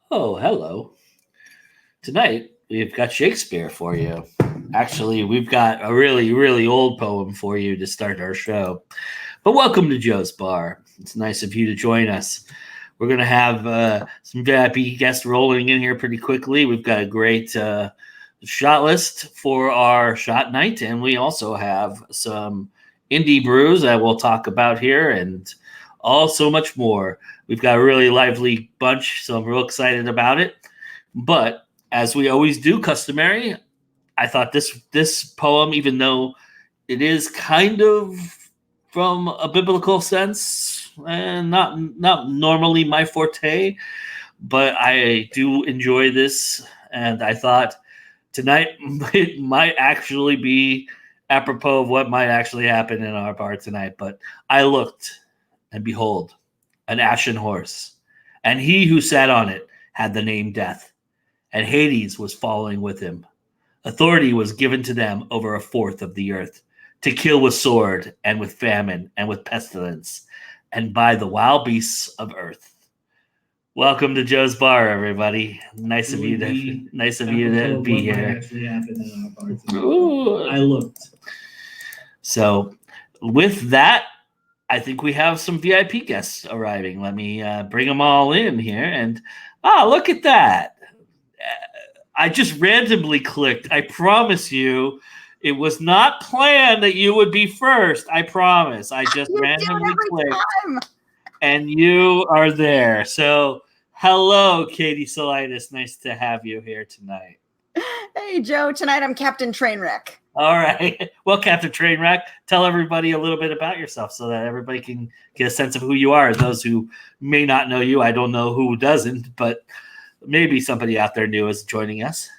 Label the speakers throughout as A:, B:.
A: Oh, hello. Tonight, we've got Shakespeare for you. Actually, we've got a really, really old poem for you to start our show. But welcome to Joe's Bar. It's nice of you to join us. We're going to have some VIP guests rolling in here pretty quickly. We've got a great shot list for our shot night, and we also have some indie brews that we'll talk about here and all so much more. We've got a really lively bunch, so I'm real excited about it. But as we always do, customary, I thought this poem, even though it is kind of from a biblical sense and not normally my forte, but I do enjoy this, and I thought tonight it might actually be apropos of what might actually happen in our bar tonight. But I looked, and behold, an ashen horse, and he who sat on it had the name Death, and Hades was following with him. Authority was given to them over a fourth of the earth, to kill with sword and with famine and with pestilence, and by the wild beasts of earth. Welcome to Joe's Bar, everybody. Nice of you to be here. Ooh.
B: I looked.
A: So, with that, I think we have some VIP guests arriving. Let me bring them all in here. And look at that. I just randomly clicked. I promise you, it was not planned that you would be first. I promise. I just randomly clicked. And you are there. So, hello, Katie Salidas. Nice to have you here tonight.
C: Hey, Joe. Tonight I'm Captain Trainwreck.
A: All right. Well, Captain Trainwreck, tell everybody a little bit about yourself so that everybody can get a sense of who you are. Those who may not know you, I don't know who doesn't, but maybe somebody out there new is joining us.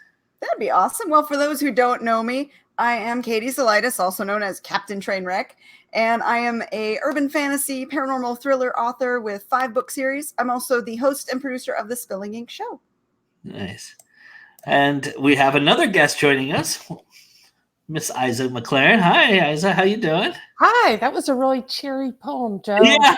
C: That'd be awesome. Well, for those who don't know me, I am Katie Salidas, also known as Captain Trainwreck, and I am a urban fantasy paranormal thriller author with 5 book series. I'm also the host and producer of the Spilling Ink Show.
A: Nice. And we have another guest joining us, Miss Isa McLaren. Hi, Isa. How you doing?
D: Hi. That was a really cheery poem, Joe.
A: Yeah.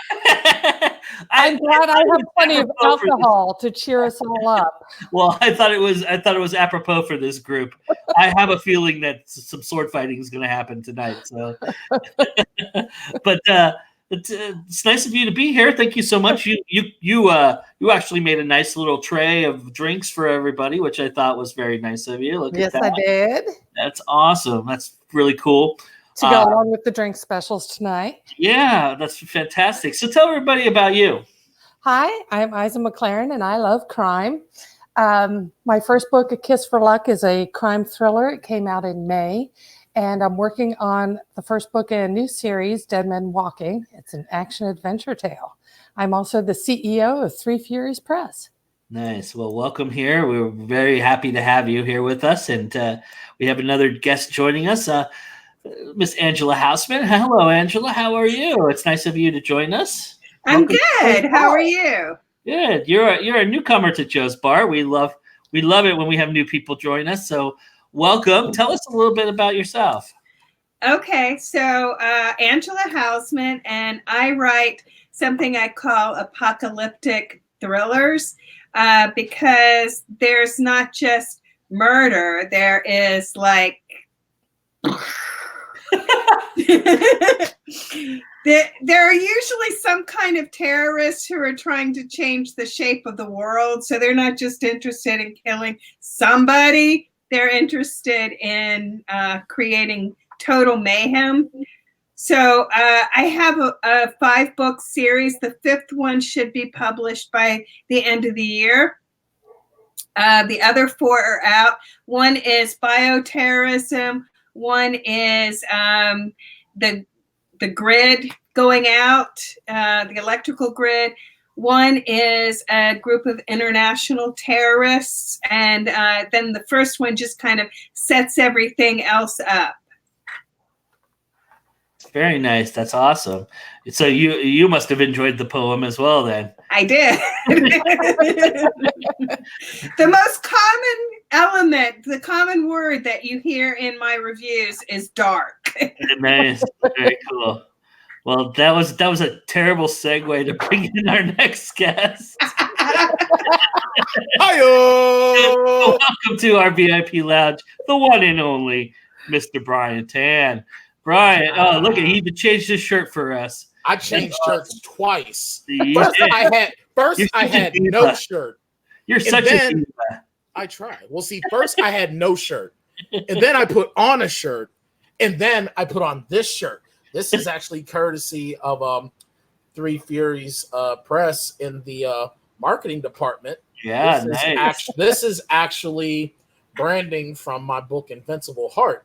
D: I'm glad I have plenty of alcohol to cheer us all up.
A: Well, I thought it was apropos for this group. I have a feeling that some sword fighting is going to happen tonight. So, but it's nice of you to be here. Thank you so much. You actually made a nice little tray of drinks for everybody, which I thought was very nice of you. Look
D: Yes,
A: at that.
D: I did.
A: That's awesome. That's really cool.
D: To go along with the drink specials tonight.
A: Yeah, that's fantastic. So tell everybody about you.
D: Hi, I'm Isa McLaren, and I love crime. My first book, A Kiss for Luck, is a crime thriller. It came out in May, and I'm working on the first book in a new series, Dead Men Walking. It's an action-adventure tale. I'm also the CEO of Three Furies Press.
A: Nice. Well, welcome here. We're very happy to have you here with us, and we have another guest joining us. Miss Angela Haussman. Hello, Angela. How are you? It's nice of you to join us.
E: I'm good. How are you?
A: Good. You're a newcomer to Joe's Bar. We love it when we have new people join us. So welcome. Tell us a little bit about yourself.
E: Okay, so Angela Haussman, and I write something I call apocalyptic thrillers because there's not just murder. There is like there are usually some kind of terrorists who are trying to change the shape of the world. So they're not just interested in killing somebody. They're interested in creating total mayhem. So I have a 5-book series. The 5th one should be published by the end of the year. The other 4 are out. One is bioterrorism. One is the grid going out, the electrical grid. One is a group of international terrorists. And then the first one just kind of sets everything else up.
A: Very nice. That's awesome. So you must have enjoyed the poem as well then.
E: I did. The most common element, the common word that you hear in my reviews is dark.
A: Nice. Very cool. Well, that was a terrible segue to bring in our next guest.
B: Hi-yo!
A: Welcome to our VIP lounge, the one and only Mr. Bryan Tann. Brian, oh look at he even changed his shirt for us.
B: I changed shirts twice.
A: You
B: First,
A: did.
B: I had no shirt.
A: You're
B: And
A: such a
B: then
A: diva.
B: I tried. Well, see, first I had no shirt, and then I put on a shirt, and then I put on this shirt. This is actually courtesy of Three Furies Press in the marketing department.
A: Yeah,
B: This is actually branding from my book Invincible Heart.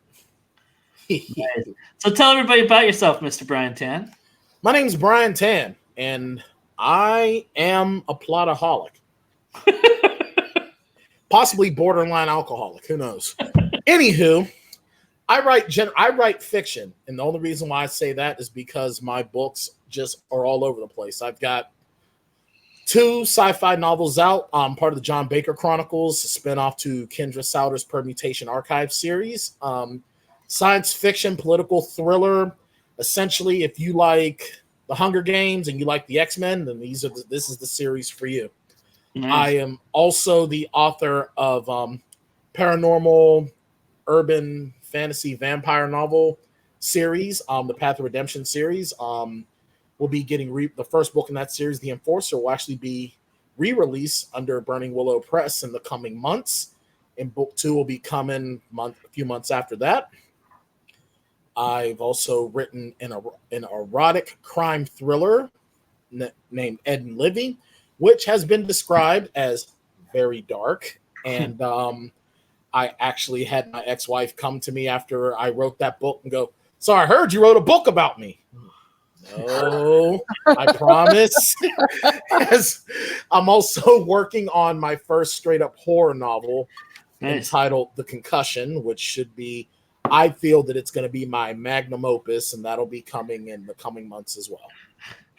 A: Nice. So tell everybody about yourself, Mr. Bryan Tann.
B: My name's Bryan Tann, and I am a plotaholic. Possibly borderline alcoholic. Who knows? Anywho, I write fiction, and the only reason why I say that is because my books just are all over the place. I've got 2 sci-fi novels out. I'm part of the John Baker Chronicles, a spinoff to Kendra Souter's Permutation Archive series. Science fiction, political thriller. Essentially, if you like the Hunger Games and you like the X-Men, then this is the series for you.
A: Nice.
B: I am also the author of paranormal, urban fantasy vampire novel series, the Path of Redemption series. We'll be getting the first book in that series, The Enforcer, will actually be re-released under Burning Willow Press in the coming months. And book 2 will be coming a few months after that. I've also written an erotic crime thriller named Ed and Livy, which has been described as very dark. And I actually had my ex-wife come to me after I wrote that book and go, "So I heard you wrote a book about me." No, I promise. Yes. I'm also working on my first straight-up horror novel entitled The Concussion, which should be, I feel that it's going to be my magnum opus, and that'll be coming in the coming months as well.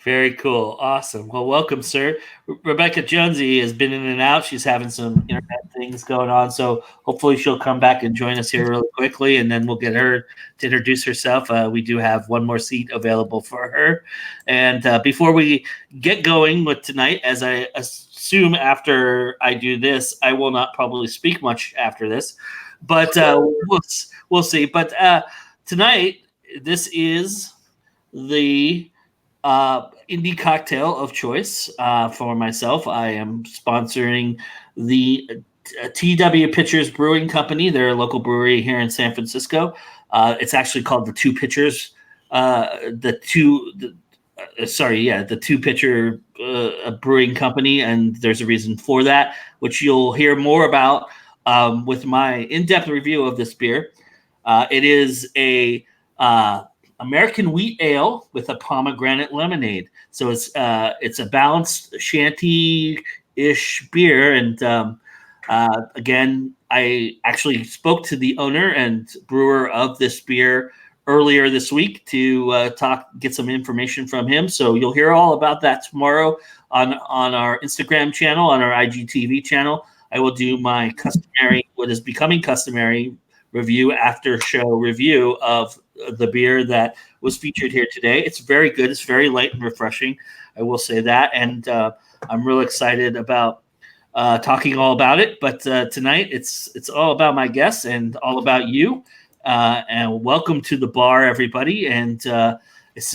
A: Very cool. Awesome. Well, welcome, sir. Rebecca Jonesy has been in and out. She's having some internet things going on. So hopefully she'll come back and join us here really quickly, and then we'll get her to introduce herself. We do have one more seat available for her. And before we get going with tonight, as I assume after I do this, I will not probably speak much after this, but we'll see. But tonight, this is the indie cocktail of choice for myself. I am sponsoring the TW Pitchers Brewing Company. They're a local brewery here in San Francisco. It's actually called the Two Pitchers. The Two Pitcher Brewing Company, and there's a reason for that, which you'll hear more about with my in-depth review of this beer. It is a American wheat ale with a pomegranate lemonade. So it's a balanced shanty-ish beer. And again, I actually spoke to the owner and brewer of this beer earlier this week to get some information from him. So you'll hear all about that tomorrow on our Instagram channel, on our IGTV channel. I will do my what is becoming customary review after show review of the beer that was featured here today. It's very good. It's very light and refreshing. I will say that. And I'm real excited about talking all about it. But tonight it's all about my guests and all about you. And welcome to the bar, everybody. And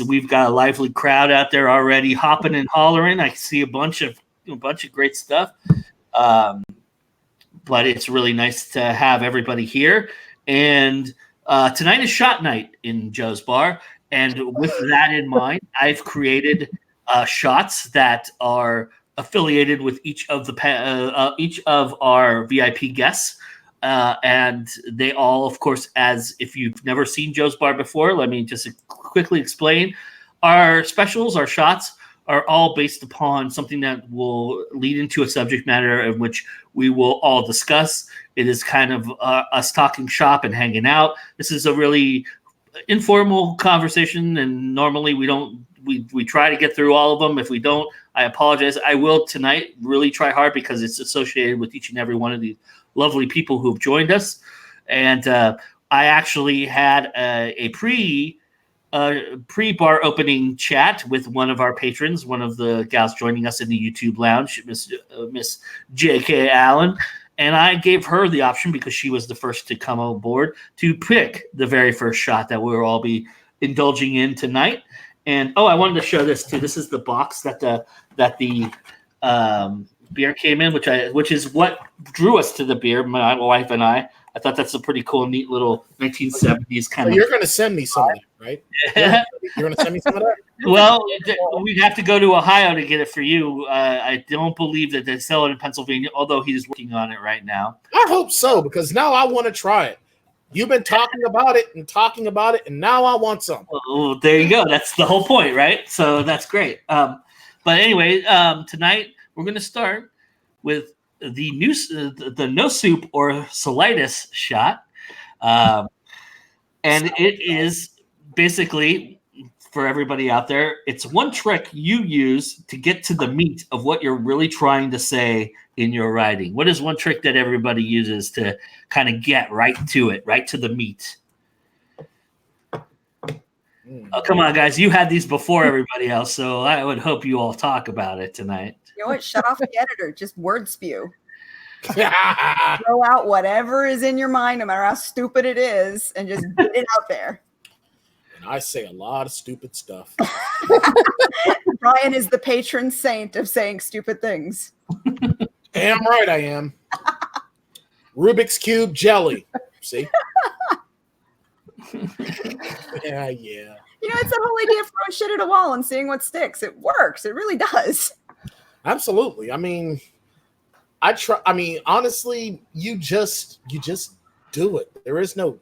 A: we've got a lively crowd out there already hopping and hollering. I see a bunch of great stuff. But it's really nice to have everybody here. And tonight is shot night in Joe's Bar. And with that in mind, I've created shots that are affiliated with each of our VIP guests. And they all, of course, as if you've never seen Joe's Bar before, let me just quickly explain. Our specials, our shots, are all based upon something that will lead into a subject matter in which we will all discuss. It is kind of us talking shop and hanging out. This is a really informal conversation, and normally we try to get through all of them. If we don't, I apologize. I will tonight really try hard because it's associated with each and every one of these lovely people who've joined us. And I actually had a pre-bar opening chat with one of our patrons, one of the gals joining us in the YouTube lounge, Miss J.K. Allen. And I gave her the option, because she was the first to come on board, to pick the very first shot that we will all be indulging in tonight. And I wanted to show this too. This is the box that the beer came in, which is what drew us to the beer. My wife and I thought that's a pretty cool, neat little 1970s kind of.
B: You're going to send me some of that, right?
A: Yeah.
B: You're going to send me some of that?
A: Well, we'd have to go to Ohio to get it for you. I don't believe that they sell it in Pennsylvania, although he's working on it right now.
B: I hope so, because now I want to try it. You've been talking about it, and now I want some.
A: Well, there you go. That's the whole point, right? So that's great. But anyway, tonight we're going to start with the no soup or Salidas shot. And it is basically, for everybody out there, it's one trick you use to get to the meat of what you're really trying to say in your writing. What is one trick that everybody uses to kind of get right to it, right to the meat? Oh, come on, guys. You had these before everybody else, so I would hope you all talk about it tonight.
C: You know what? Shut off the editor. Just word spew. Throw out whatever is in your mind, no matter how stupid it is, and just get it out there.
B: And I say a lot of stupid stuff.
C: Brian is the patron saint of saying stupid things.
B: Damn right I am. Rubik's Cube jelly. See? Yeah.
C: You know, it's that whole idea of throwing shit at a wall and seeing what sticks. It works. It really does.
B: Absolutely. I mean, honestly, you just do it. There is no.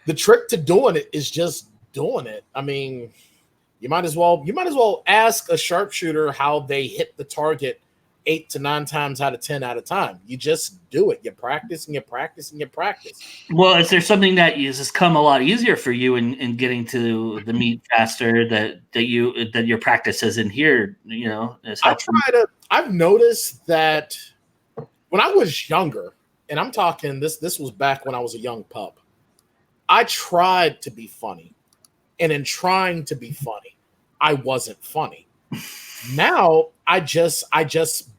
B: The trick to doing it is just doing it. I mean, you might as well ask a sharpshooter how they hit the target 8 to 9 times out of 10 at a time. You just do it. You practice and you practice and you practice.
A: Well, is there something that has come a lot easier for you in getting to the meat faster that your practice has in here? You know,
B: I've noticed that when I was younger, and I'm talking this was back when I was a young pup, I tried to be funny. And in trying to be funny, I wasn't funny. Now I just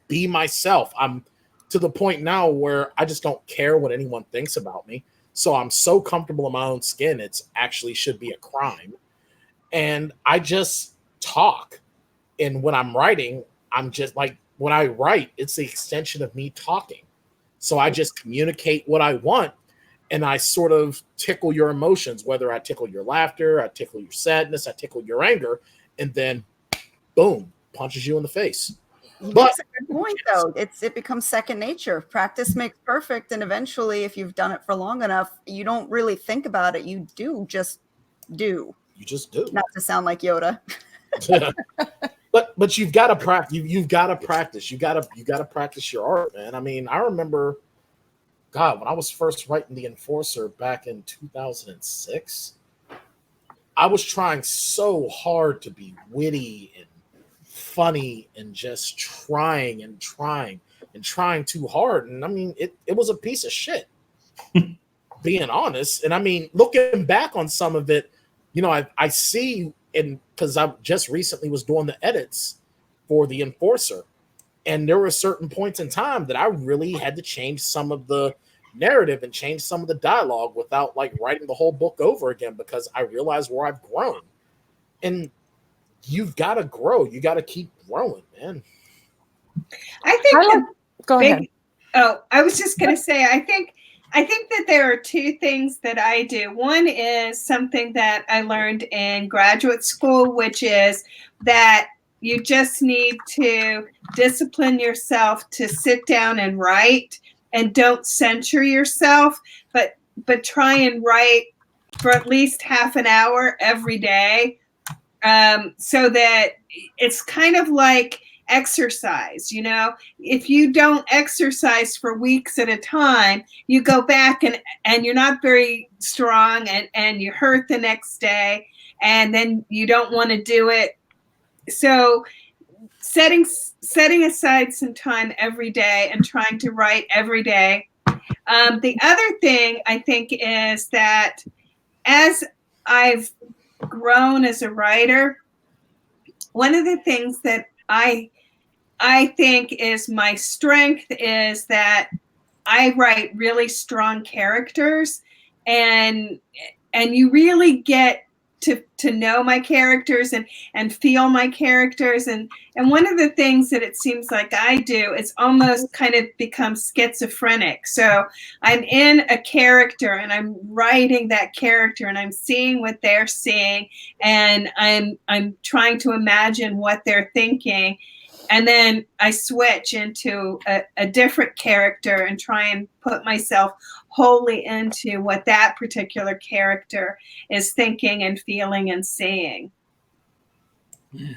B: be myself. I'm to the point now where I just don't care what anyone thinks about me. So I'm so comfortable in my own skin, it's actually should be a crime. And I just talk. And when I'm writing, I'm just like, when I write, it's the extension of me talking. So I just communicate what I want. And I sort of tickle your emotions, whether I tickle your laughter, I tickle your sadness, I tickle your anger, and then boom, punches you in the face. But
C: that's a good point, though. It becomes second nature. Practice makes perfect, and eventually, if you've done it for long enough, you don't really think about it. You just do.
B: You just do.
C: Not to sound like Yoda.
B: But you've got to practice. You've got to practice. You got to practice your art, man. I mean, I remember, God, when I was first writing The Enforcer back in 2006, I was trying so hard to be witty and funny and just trying too hard. And I mean, it was a piece of shit, being honest. And I mean, looking back on some of it, you know, I see, and because I just recently was doing the edits for The Enforcer, and there were certain points in time that I really had to change some of the narrative and change some of the dialogue without like writing the whole book over again, because I realized where I've grown. And you've got to grow. You got to keep growing, man.
E: I think
D: Go ahead.
E: Oh, I was just going to say, I think that there are two things that I do. One is something that I learned in graduate school, which is that you just need to discipline yourself to sit down and write, and don't censure yourself, but try and write for at least half an hour every day, so that it's kind of like exercise. You know, if you don't exercise for weeks at a time, you go back and you're not very strong, and you hurt the next day, and then you don't want to do it. So setting aside some time every day and trying to write every day. The other thing I think is that as I've grown as a writer, one of the things that I think is my strength is that I write really strong characters, and you really get to know my characters and feel my characters. And one of the things that it seems like I do is almost kind of become schizophrenic. So I'm in a character and I'm writing that character and I'm seeing what they're seeing, and I'm trying to imagine what they're thinking. And then I switch into a different character and try and put myself wholly into what that particular character is thinking and feeling and seeing.
A: Yeah.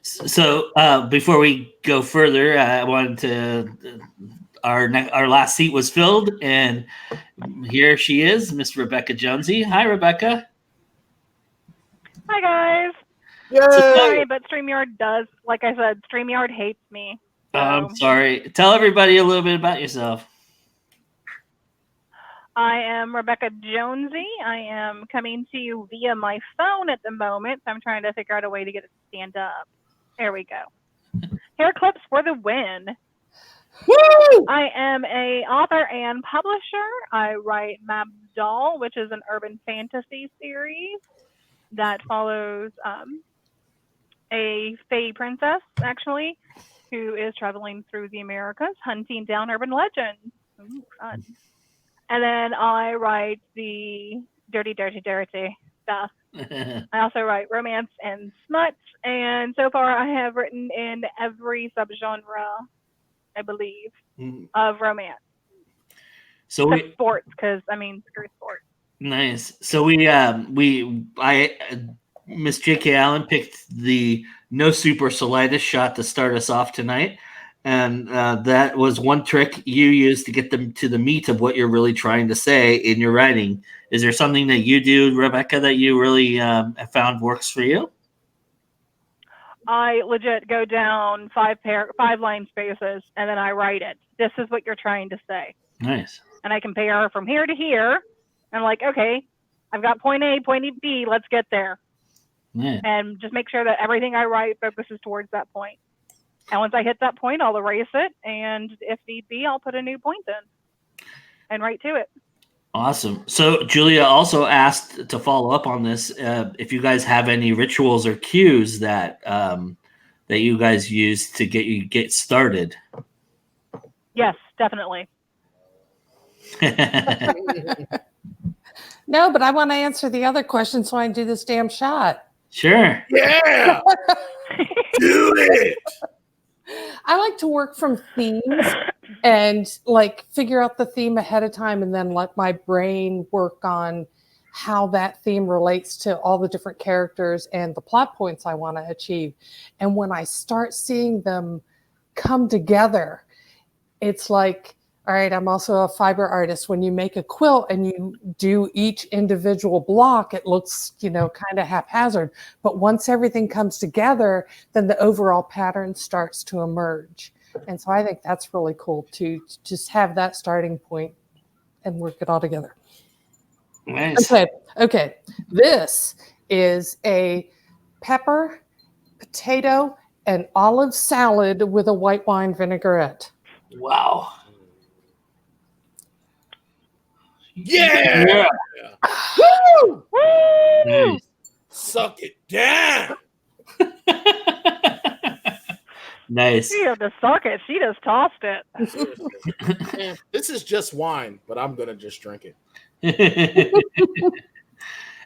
A: So before we go further, I wanted to, our last seat was filled, and here she is, Miss Rebekah Jonesy. Hi, Rebekah.
F: Hi, guys.
B: Yay!
F: Sorry, but StreamYard does, like I said, StreamYard hates me. So.
A: I'm sorry. Tell everybody a little bit about yourself.
F: I am Rebekah Jonesy. I am coming to you via my phone at the moment, so I'm trying to figure out a way to get it to stand up. There we go. Hair clips for the win.
B: Woo!
F: I am a author and publisher. I write Mabdal, which is an urban fantasy series that follows a fae princess, actually, who is traveling through the Americas, hunting down urban legends. Ooh, fun. And then I write the dirty stuff. I also write romance and smut, and so far I have written in every subgenre, I believe, of romance.
A: So
F: except sports, because I mean, screw sports.
A: Nice. So Miss J.K. Allen picked the no super Salidas shot to start us off tonight. And that was one trick you used to get them to the meat of what you're really trying to say in your writing. Is there something that you do, Rebekah, that you really have found works for you?
F: I legit go down 5 line spaces and then I write it. This is what you're trying to say.
A: Nice.
F: And I compare from here to here. And I'm like, okay, I've got point A, point B, let's get there.
A: Yeah.
F: And just make sure that everything I write focuses towards that point. And once I hit that point, I'll erase it. And if need be, I'll put a new point in and write to it.
A: Awesome. So Julia also asked to follow up on this, if you guys have any rituals or cues that that you guys use to get started.
F: Yes, definitely.
D: No, but I want to answer the other question so I can do this damn shot.
A: Sure.
B: Yeah. Do it.
D: I like to work from themes and like figure out the theme ahead of time and then let my brain work on how that theme relates to all the different characters and the plot points I want to achieve. And when I start seeing them come together, it's like, all right, I'm also a fiber artist. When you make a quilt and you do each individual block, it looks, kind of haphazard. But once everything comes together, then the overall pattern starts to emerge. And so I think that's really cool to just have that starting point and work it all together.
A: Nice.
D: Okay. This is a pepper, potato, and olive salad with a white wine vinaigrette.
A: Wow.
B: Yeah.
F: Woo!
A: Nice.
B: Suck it down.
A: Nice.
F: She had to suck it. She just tossed it.
B: Man, this is just wine, but I'm going to just drink it.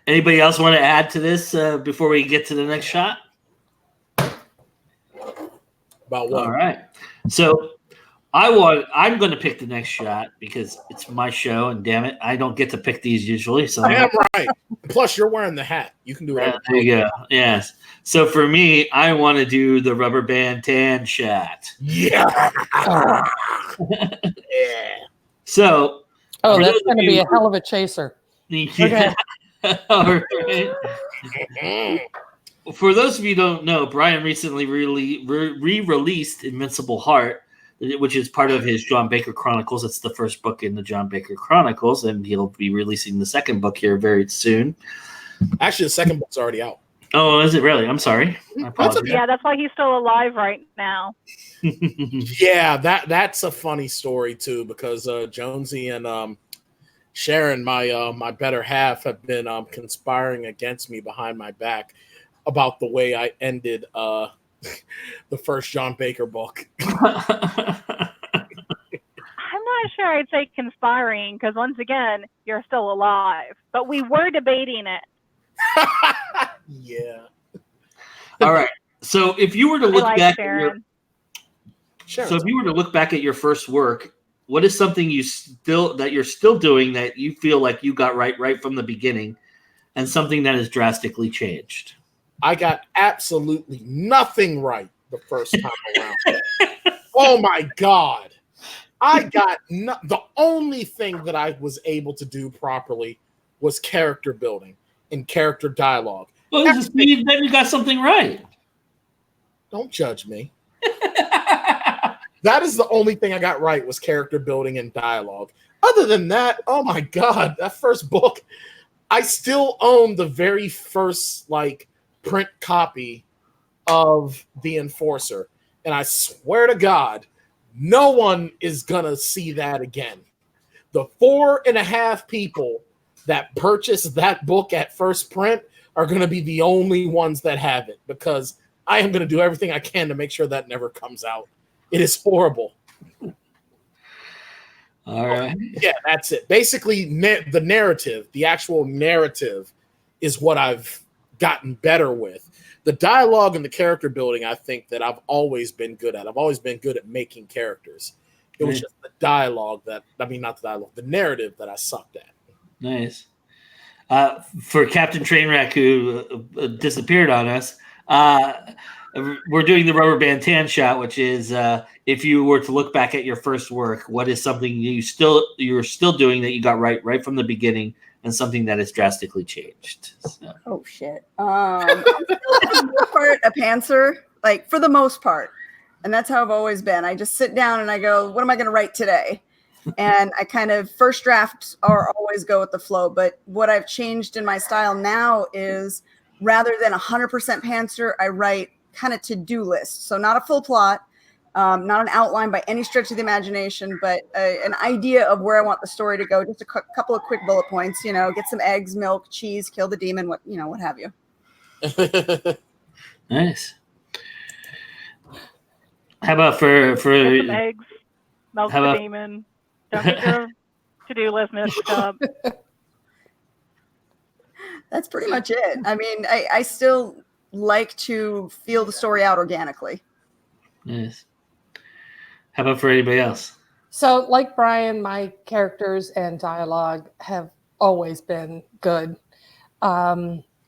A: Anybody else want to add to this before we get to the next shot?
B: About what?
A: All right. So I'm going to pick the next shot because it's my show, and damn it, I don't get to pick these usually. So
B: Damn right. Plus, you're wearing the hat. You can do whatever.
A: there you go. Yes. So for me, I want to do the rubber band TANN shot.
B: Yeah.
A: Yeah.
B: Yeah.
A: So.
D: Oh, that's going to be a hell of a chaser.
A: Yeah. All right. For those of you who don't know, Bryan recently re-released Invincible Heart, which is part of his John Baker Chronicles. It's the first book in the John Baker Chronicles, and he'll be releasing the second book here very soon.
B: Actually, the second book's already out.
A: Oh, is it really? I'm sorry. I apologize.
F: Yeah, that's why he's still alive right now.
B: Yeah, that's a funny story too, because Jonesy and Sharon, my better half, have been conspiring against me behind my back about the way I ended the first John Baker book.
F: I'm not sure I'd say conspiring, because once again, you're still alive. But we were debating it.
B: Yeah.
A: All right. So if you were to look back at your first work, what is something you're still doing that you feel like you got right from the beginning, and something that has drastically changed?
B: I got absolutely nothing right the first time around. Oh my God. The only thing that I was able to do properly was character building and character dialogue.
A: Well, then you got something right.
B: Don't judge me. That is the only thing I got right, was character building and dialogue. Other than that, oh my God, that first book, I still own the very first print copy of The Enforcer. And I swear to God, no one is gonna see that again. The 4.5 people that purchased that book at first print are gonna be the only ones that have it, because I am gonna do everything I can to make sure that never comes out. It is horrible.
A: All right.
B: Yeah, that's it. Basically, the narrative, the actual narrative, is what I've gotten better with. The dialogue and the character building, I think that I've always been good at. I've always been good at making characters. It was just the dialogue the narrative that I sucked at.
A: Nice. For Captain Trainwreck, who disappeared on us, we're doing the rubber band tan shot, which is if you were to look back at your first work, what is something you're still doing that you got right from the beginning, and something that has drastically changed? So.
C: Oh shit! I'm still for the most part a pantser, for the most part, and that's how I've always been. I just sit down and I go, "What am I going to write today?" And I kind of first drafts are always go with the flow. But what I've changed in my style now is, rather than 100% pantser, I write kind of to-do lists. So not a full plot, not an outline by any stretch of the imagination, but an idea of where I want the story to go. Just a couple of quick bullet points, get some eggs, milk, cheese, kill the demon, what have you.
A: Nice. How about for
F: get some eggs, milk the demon. Don't get your to-do list mixed up.
C: That's pretty much it. I mean, I still like to feel the story out organically.
A: Nice. How about for anybody else?
D: So, like Brian, my characters and dialogue have always been good.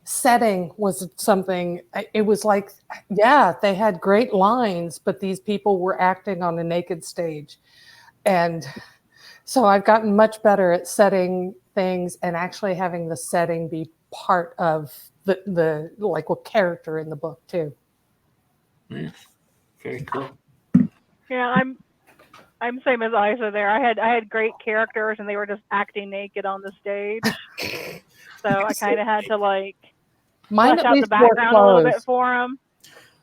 D: Setting was something, it was like, yeah, they had great lines, but these people were acting on a naked stage. And so I've gotten much better at setting things and actually having the setting be part of the what character in the book too.
A: Yeah, very cool.
F: Yeah, I'm same as Isa there. I had great characters and they were just acting naked on the stage. So I kind of had to
D: mine
F: flesh out the background a little bit for them.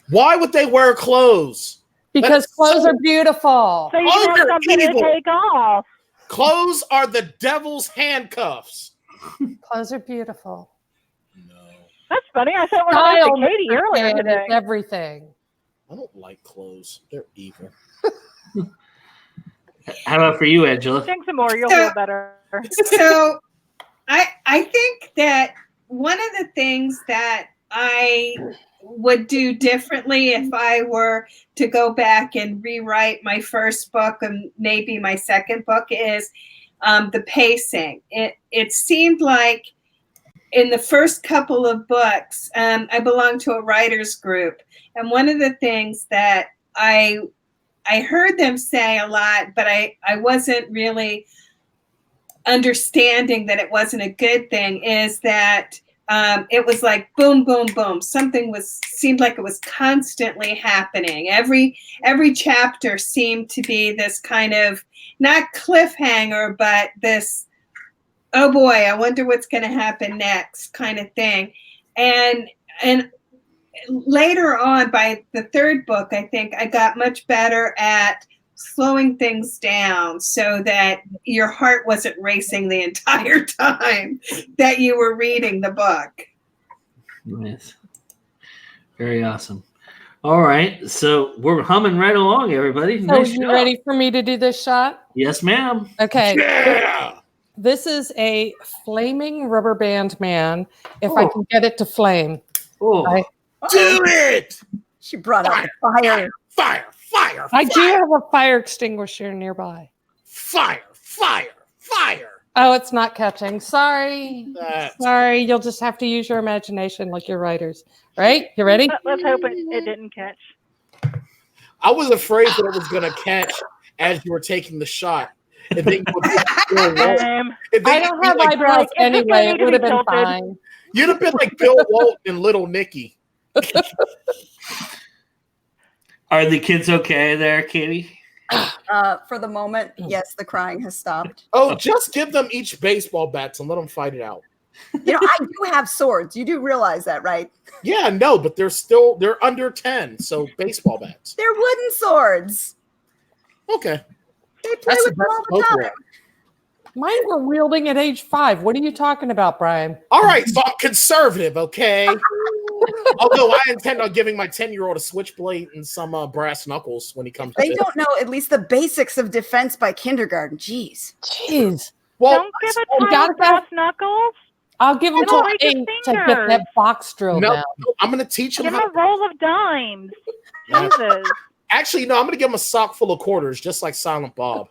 B: Why would they wear clothes?
D: Because clothes are beautiful.
F: So you can have something to take off.
B: Clothes are the devil's handcuffs.
D: Clothes are beautiful.
B: No.
F: That's funny. I said we're talking to Katie earlier today.
D: Everything.
B: I don't like clothes. They're evil.
A: How about for you, Angela?
F: Drink some more. You'll feel better.
E: So I think that one of the things that I would do differently if I were to go back and rewrite my first book and maybe my second book is the pacing. It seemed like in the first couple of books, I belong to a writers group, and one of the things that I heard them say a lot, but I wasn't really understanding that it wasn't a good thing, is that it was like boom, boom, boom. Something seemed like it was constantly happening. Every chapter seemed to be this kind of not cliffhanger, but this, oh boy, I wonder what's going to happen next kind of thing. And later on, by the third book, I think I got much better at slowing things down so that your heart wasn't racing the entire time that you were reading the book.
A: Nice. Very awesome. All right. So we're humming right along, everybody.
D: So
A: Nice
D: you
A: job.
D: ready for me to do this shot?
A: Yes, ma'am.
D: Okay.
B: Yeah.
D: This is a flaming rubber band man. If I can get it to flame.
A: Oh,
D: I-
B: Do it!
C: She brought out the fire.
B: Fire! Fire!
D: I do have a fire extinguisher nearby.
B: Fire! Fire! Fire!
D: Oh, it's not catching. Sorry.
B: That's-
D: Sorry. You'll just have to use your imagination like your writers. Right? You ready?
F: Let's hope it didn't catch.
B: I was afraid that it was going to catch as you were taking the shot. And then you would be Bill Walt. And then
D: I
B: you'd
D: don't
B: be
D: have
B: like,
D: eyebrows
F: like, it's
D: anyway.
F: okay
D: It
F: to
D: would have
F: be
D: been
F: tilted.
D: fine.
B: you'd have been like Bill Walt and Little Nicky.
A: are the kids okay there, Katie?
C: For the moment, yes, the crying has stopped.
B: Oh, just give them each baseball bats and let them fight it out.
C: You know, I do have swords. You do realize that, right?
B: Yeah, no, but they're under 10, so baseball bats.
C: They're wooden swords.
B: Okay.
C: They play
B: That's the
C: with them all
B: best
C: the
B: both
C: time.
B: worlds.
D: Mine were wielding at age 5. What are you talking about, Brian?
B: All right, so I'm conservative, okay? Although I intend on giving my 10-year-old a switchblade and some brass knuckles when he comes
C: They
B: to
C: don't know at least the basics of defense by kindergarten. Jeez.
D: Jeez.
B: Well,
F: Don't give
D: you
F: a
D: gotta
F: child brass knuckles.
D: I'll give him
F: It'll
D: till
F: break his
D: 8 to get that
F: fingers.
D: box drill
B: no,
D: down.
B: I'm going to teach him
F: Give him
B: how
F: a roll of dimes.
B: Yeah.
F: Jesus.
B: Actually, no, I'm going to give him a sock full of quarters, just like Silent Bob.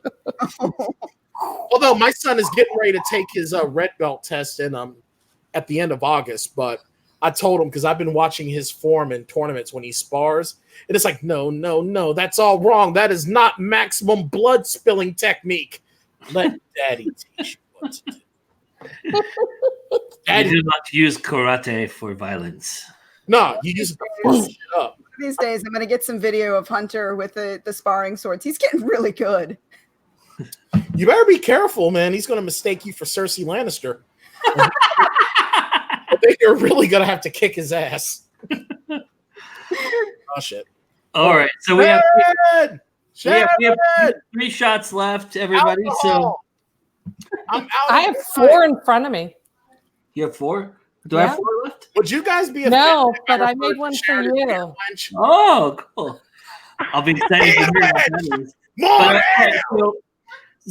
B: Although my son is getting ready to take his red belt test at the end of August, but I told him because I've been watching his form in tournaments when he spars, and it's like, no, that's all wrong. That is not maximum blood spilling technique. Let Daddy teach you what to do.
A: You
B: Daddy,
A: do not use karate for violence.
B: no, you just fuck shit up.
C: These days, I'm going to get some video of Hunter with the sparring swords. He's getting really good.
B: You better be careful, man. He's going to mistake you for Cersei Lannister. I think you're really going to have to kick his ass. Oh, shit.
A: All right. So we have
B: Sharon!
A: 3 shots left, everybody.
B: Alcohol! I'm out.
D: I have 4 in front of me.
A: So you have 4? Do I have 4 left?
B: Would you guys be
D: No,
B: offended if
D: but I
B: referred
D: made
B: to
D: one for
B: Sharon as
D: you.
B: Beer Wench?
A: Oh, cool. I'll be excited to hear what that is.
B: More
A: But,
B: ale!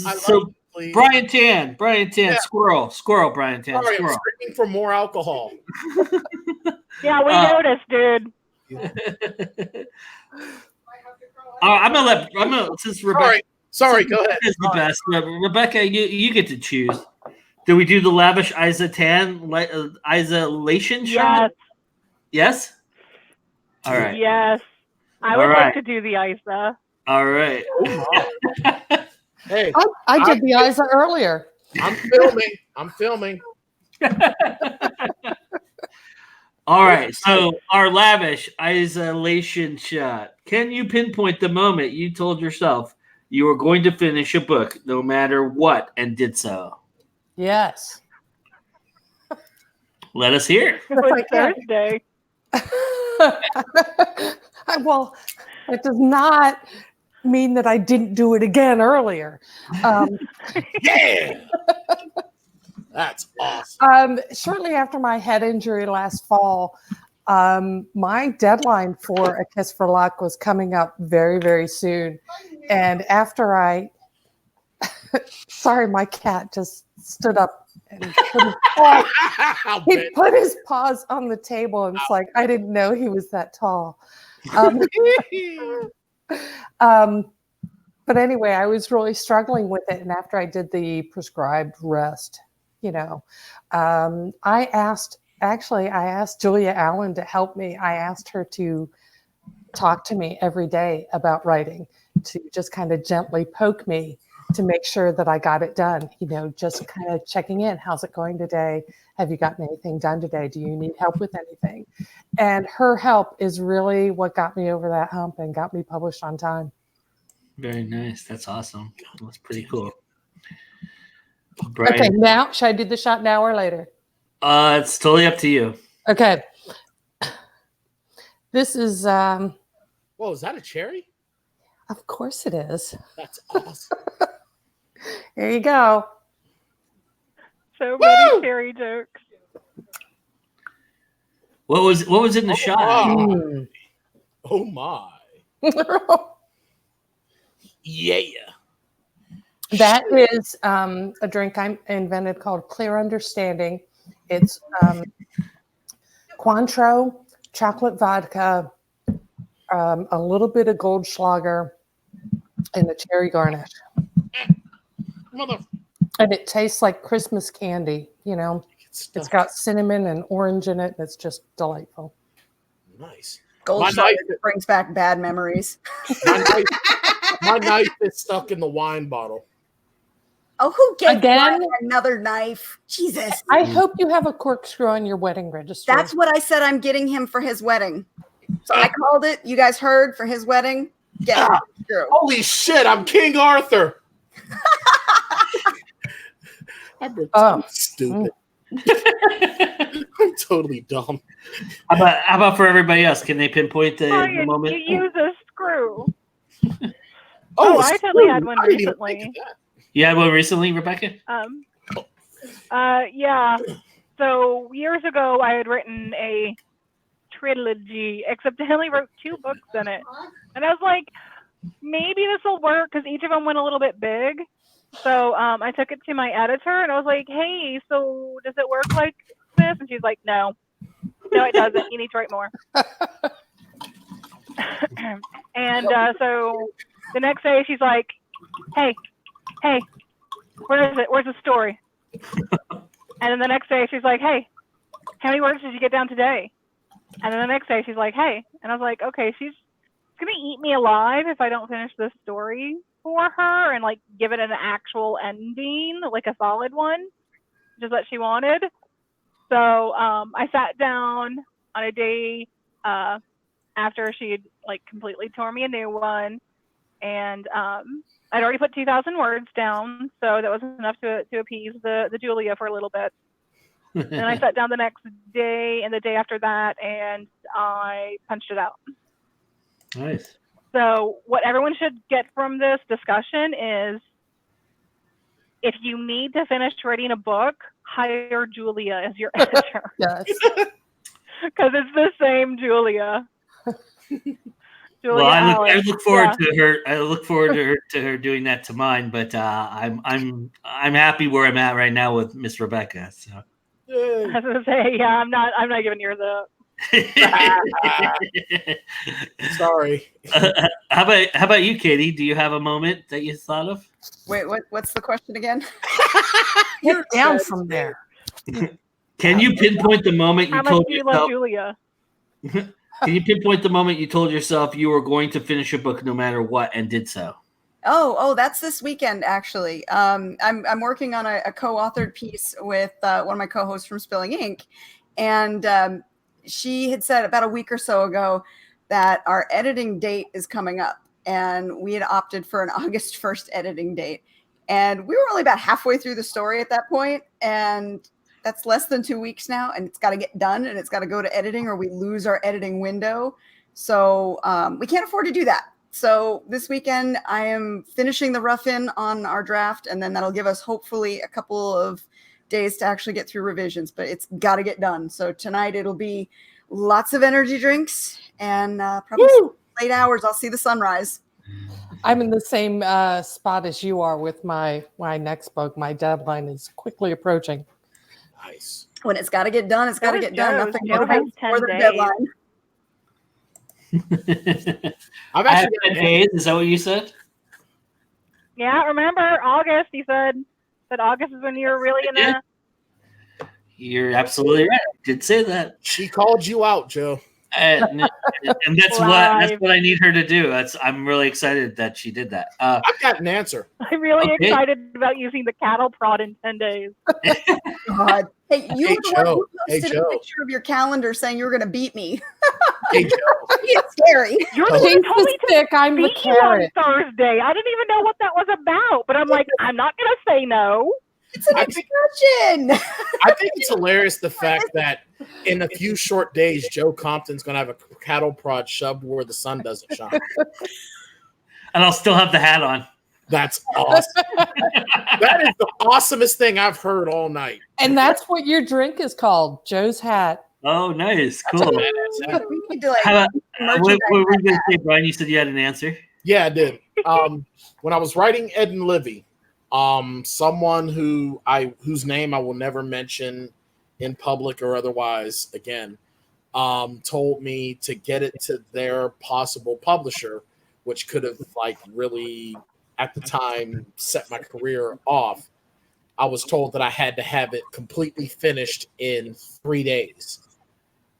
B: I
A: so
B: love you, please.
A: Brian Tan,
B: Yeah.
A: squirrel, Brian Tan,
B: Sorry, I'm
A: squirrel.
B: screaming for more alcohol.
F: Yeah, we noticed, dude.
A: I'm gonna since Rebecca.
B: Sorry, go ahead.
A: Is the best. Rebecca, you get to choose. Do we do the lavish isolation shot?
F: Yes.
A: Yes? All right.
F: Yes. I
A: All
F: would
A: right.
F: like to do the ISA.
A: All right.
B: Hey,
D: I did the Isa earlier.
B: I'm filming.
A: All right. So our lavish isolation shot. Can you pinpoint the moment you told yourself you were going to finish a book no matter what and did so?
D: Yes.
A: Let us hear.
F: It was
D: I can.
F: Thursday.
D: Well, that does not mean that I didn't do it again earlier.
B: Yeah. That's awesome.
D: Shortly after my head injury last fall, my deadline for A Kiss for Luck was coming up very, very soon. And after sorry, my cat just stood up and put his paws on the table, and it's like I didn't know he was that tall. But anyway, I was really struggling with it, and after I did the prescribed rest, I asked Julia Allen to help me. I asked her to talk to me every day about writing, to just kind of gently poke me to make sure that I got it done, just kind of checking in. How's it going today? Have you gotten anything done today? Do you need help with anything? And her help is really what got me over that hump and got me published on time.
A: Very nice. That's awesome. That's pretty cool. Brian.
D: Okay, now should I do the shot now or later?
A: It's totally up to you.
D: Okay. This is
B: Whoa, is that a cherry?
D: of course it is.
B: That's awesome.
D: There you go.
F: So many cherry jokes.
A: What was in the shot?
B: my. Oh my. Yeah.
D: That is a drink I invented called Clear Understanding. It's Cointreau, chocolate vodka, a little bit of Goldschlager, and a cherry garnish.
B: Mother.
D: And it tastes like Christmas candy, you know. It's got cinnamon and orange in it. And it's just delightful.
B: Nice.
C: Goldschlager brings back bad memories.
B: My knife is stuck in the wine bottle.
C: Oh, who gave
D: Again?
C: Brian another knife? Jesus.
D: I hope you have a corkscrew on your wedding registry.
C: That's what I said I'm getting him for his wedding. So I called it. You guys heard for his wedding? Get him a corkscrew.
B: Holy shit, I'm King Arthur. I'm stupid. I'm totally dumb.
A: How about for everybody else? Can they pinpoint the moment?
F: You use a screw.
B: Oh,
F: I totally had one recently.
A: You had one recently, Rebecca?
F: Yeah. So years ago, I had written a trilogy, except I only wrote 2 books in it. And I was like, maybe this will work because each of them went a little bit big. So I took it to my editor and I was like, hey, so does it work like this? And she's like, no, it doesn't. You need to write more. And so the next day she's like, hey, where is it? Where's the story? And then the next day she's like, hey, how many words did you get down today? And then the next day she's like, hey. And I was like, okay, she's going to eat me alive if I don't finish this story for her and like give it an actual ending, like a solid one, just what she wanted. So I sat down on a day after she had like completely tore me a new one, and I'd already put 2,000 words down, so that was enough to appease the Julia for a little bit. And I sat down the next day and the day after that, and I punched it out.
A: Nice.
F: So what everyone should get from this discussion is, if you need to finish writing a book, hire Julia as your editor.
D: Yes.
F: Because it's the same Julia.
A: Well, I look forward to her. I look forward to her doing that to mine. But I'm happy where I'm at right now with Miss Rebecca. So
F: I was gonna say, yeah, I'm not giving yours up.
B: Sorry.
A: How about you, Katie? Do you have a moment that you thought of?
C: Wait, what's the question again?
D: Get down from there.
A: Can you pinpoint the moment you
F: How much
A: told
F: do you
A: yourself?
F: love Julia?
A: Can you pinpoint the moment you told yourself you were going to finish a book no matter what, and did so?
C: Oh, that's this weekend actually. I'm working on a co-authored piece with one of my co-hosts from Spilling Ink, and she had said about a week or so ago that our editing date is coming up, and we had opted for an August 1st editing date, and we were only about halfway through the story at that point, and that's less than 2 weeks now, and it's got to get done, and it's got to go to editing, or we lose our editing window. So we can't afford to do that. So this weekend, I am finishing the rough-in on our draft, and then that'll give us hopefully a couple of days to actually get through revisions, but it's got to get done. So tonight it'll be lots of energy drinks, and probably late hours. I'll see the sunrise.
D: I'm in the same spot as you are with my next book. My deadline is quickly approaching.
B: Nice.
C: When it's got to get done, it's got to get done. Nothing
F: Joe has
C: motivates
F: 10
C: for the
F: days.
C: deadline.
B: I've
A: I have
B: actually
A: 10 days. Is that what you said?
F: Yeah, remember August? You said that August is when you're really gonna.
A: You're absolutely right. I did say that.
B: She called you out, Joe.
A: And that's what I need her to do. I'm really excited that she did that.
B: I've got an answer.
F: I'm really
A: Okay.
F: excited about using the cattle prod in 10 days.
C: God. Hey, you
B: Hey,
C: were the one who
B: Joe. Hey,
C: posted
B: Joe.
C: a picture of your calendar saying you were going to beat me.
B: Hey, Joe.
C: It's scary.
F: You're the one who
D: She's
F: told me
D: the
F: to
D: stick, I'm the
F: beat you on
D: carrot.
F: Thursday. I didn't even know what that was about, but I'm like, I'm not gonna say no.
C: It's an expression.
B: I think it's hilarious the fact that in a few short days, Joe Compton's going to have a cattle prod shoved where the sun doesn't shine.
A: And I'll still have the hat on.
B: That's awesome. That is the awesomest thing I've heard all night.
D: And that's what your drink is called, Joe's hat.
A: Oh, nice.
B: That's a
A: Cool.
B: badass hat.
C: We need to like
A: How about, what
C: merchandise
A: were we
C: that.
A: going to say, Brian? You said you had an answer?
B: Yeah, I did. When I was writing Ed and Livy, someone whose name I will never mention in public or otherwise again, told me to get it to their possible publisher, which could have like really at the time set my career off. I was told that I had to have it completely finished in 3 days.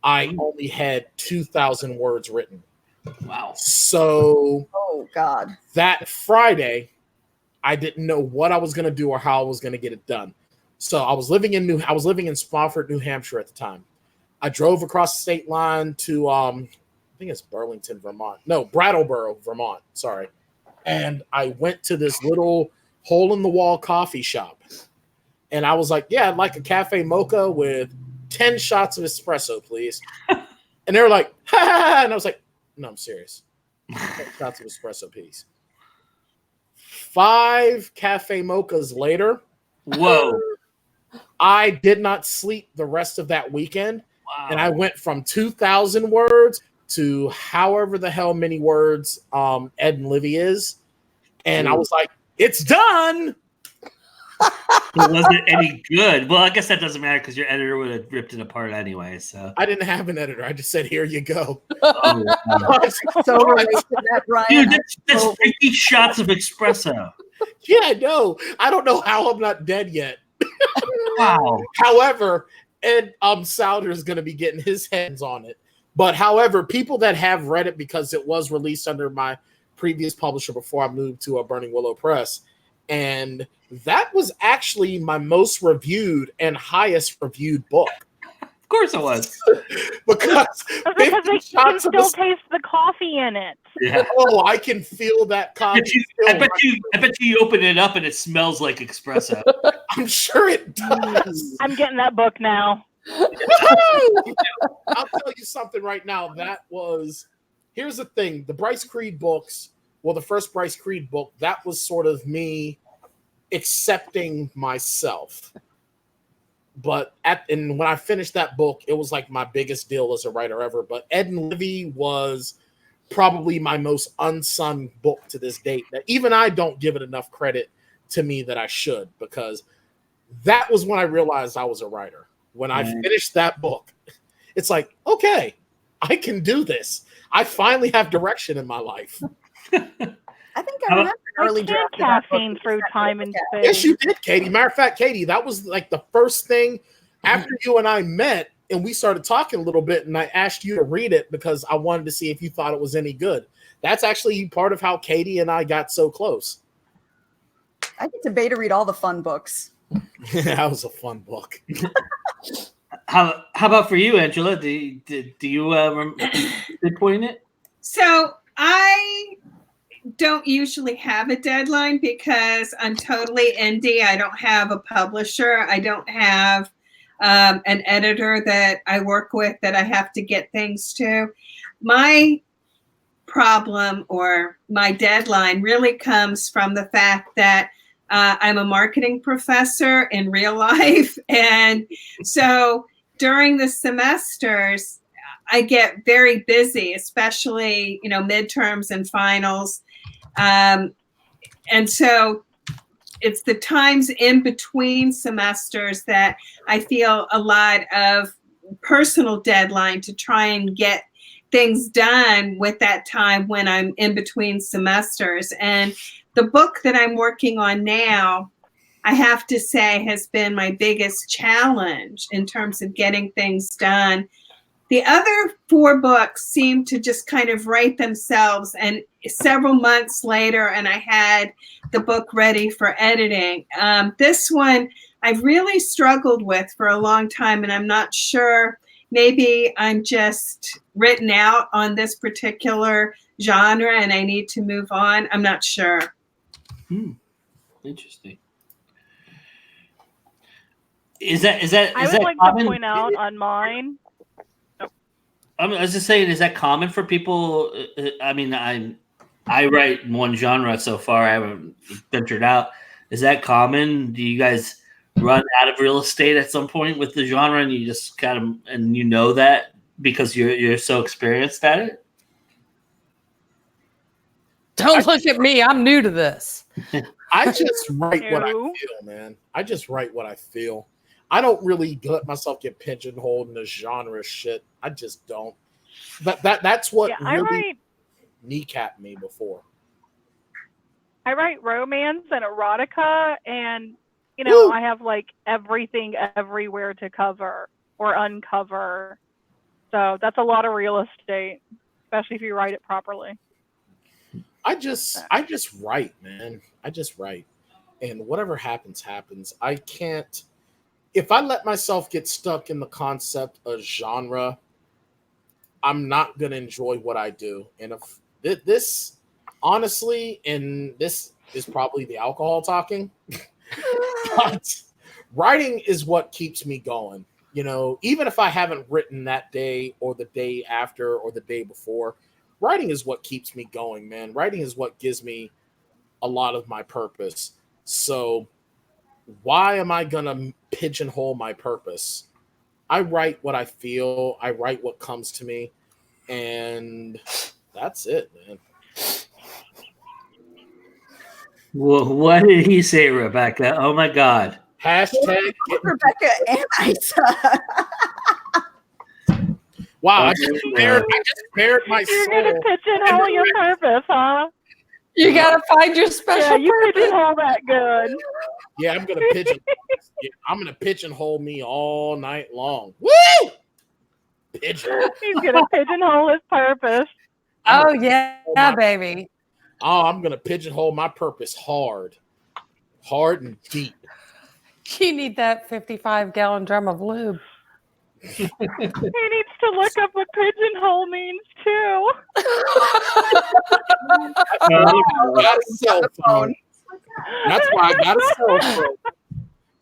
B: I only had 2,000 words written.
A: Wow.
B: So
C: Oh God.
B: that Friday, I didn't know what I was going to do or how I was going to get it done. So I was living in Spofford, New Hampshire at the time. I drove across the state line to I think it's Burlington, Vermont. No, Brattleboro, Vermont. Sorry. And I went to this little hole in the wall coffee shop. And I was like, yeah, I'd like a cafe mocha with 10 shots of espresso, please. And they were like, ha, ha, ha. And I was like, no, I'm serious. 10 shots of espresso, please. 5 cafe mochas later,
A: Whoa.
B: I did not sleep the rest of that weekend.
A: Wow.
B: And I went from 2,000 words to however the hell many words Ed and Livy is. And I was like, it's done.
A: It wasn't any good. Well, I guess that doesn't matter because your editor would have ripped it apart anyway. So
B: I didn't have an editor. I just said, here you go.
A: oh, wow.
C: So related to that, Brian.
A: Dude, that's 50 shots of espresso.
B: Yeah, I know. I don't know how I'm not dead yet.
A: Wow.
B: However, Ed Souter is going to be getting his hands on it. But however, people that have read it because it was released under my previous publisher before I moved to a Burning Willow Press, and that was actually my most reviewed and highest reviewed book.
A: Of course it was.
B: Because
F: Because
B: 50
F: you
B: shots
F: can
B: of
F: still taste the coffee in it.
A: Yeah.
B: oh, I can feel that coffee.
A: I bet you open it up and it smells like espresso.
B: I'm sure it does.
F: I'm getting that book now.
B: I'll tell you something right now. Here's the thing. The Bryce Creed books, the first Bryce Creed book, that was sort of me accepting myself. But when I finished that book, it was like my biggest deal as a writer ever. But Ed and Livy was probably my most unsung book to this date. That even I don't give it enough credit to me that I should, because that was when I realized I was a writer. When I finished that book, it's like, okay, I can do this. I finally have direction in my life.
C: I think I remember an early
F: I
C: draft.
F: can't
C: of that book
F: caffeine
C: that
F: through
C: you
F: time
C: sent
F: and
C: me to look at.
F: space.
B: Yes, you did, Katie. Matter of fact, Katie, that was like the first thing after you and I met and we started talking a little bit, and I asked you to read it because I wanted to see if you thought it was any good. That's actually part of how Katie and I got so close.
C: I get to beta read all the fun books.
B: That was a fun book.
A: How about for you, Angela? Do you pinpoint it?
E: So I don't usually have a deadline because I'm totally indie. I don't have a publisher. I don't have an editor that I work with that I have to get things to. My problem or my deadline really comes from the fact that I'm a marketing professor in real life. And so during the semesters, I get very busy, especially, midterms and finals. And so it's the times in between semesters that I feel a lot of personal deadline to try and get things done with that time when I'm in between semesters. And the book that I'm working on now, I have to say, has been my biggest challenge in terms of getting things done. The other 4 books seem to just kind of write themselves, and several months later, and I had the book ready for editing. This one I've really struggled with for a long time, and I'm not sure. Maybe I'm just written out on this particular genre and I need to move on. I'm not sure.
A: Interesting. Is that
F: I would like
A: common?
F: to point out on mine.
A: I was just saying, is that common for people? I mean, I write one genre so far. I haven't ventured out. Is that common? Do you guys run out of real estate at some point with the genre, and you just kind of and you know that because you're so experienced at it?
D: Don't look at me. I'm new to this.
B: I just write what I feel, man. I just write what I feel. I don't really let myself get pigeonholed in the genre shit. I just don't. That's what really kneecapped me before.
F: I write romance and erotica, and you know, I have like everything everywhere to cover or uncover. So that's a lot of real estate, especially if you write it properly.
B: I just write, man. I just write. And whatever happens, happens. I can't. If I let myself get stuck in the concept of genre, I'm not going to enjoy what I do. And if this, honestly, and this is probably the alcohol talking, but writing is what keeps me going. You know, even if I haven't written that day or the day after or the day before, writing is what keeps me going, man. Writing is what gives me a lot of my purpose. So why am I going to pigeonhole my purpose? I write what I feel. I write what comes to me. And that's it, man.
A: Well, what did he say, Rebecca? Oh, my God.
B: Hashtag
C: Rebecca and Isa.
B: Wow, I just bared my
F: You're
B: soul.
F: going to pigeonhole your purpose, huh?
D: You got to find your special
F: you
D: purpose.
F: pigeonhole that good.
B: Yeah, I'm gonna pigeonhole me all night long. Woo! Pigeon.
F: He's going to pigeonhole his purpose.
D: Oh, yeah, baby.
B: Oh, I'm gonna pigeonhole my purpose hard and deep.
D: You need that 55-gallon drum of lube.
F: He needs to look up what pigeonhole means too.
B: I got a cell phone. That's why I got a cell phone.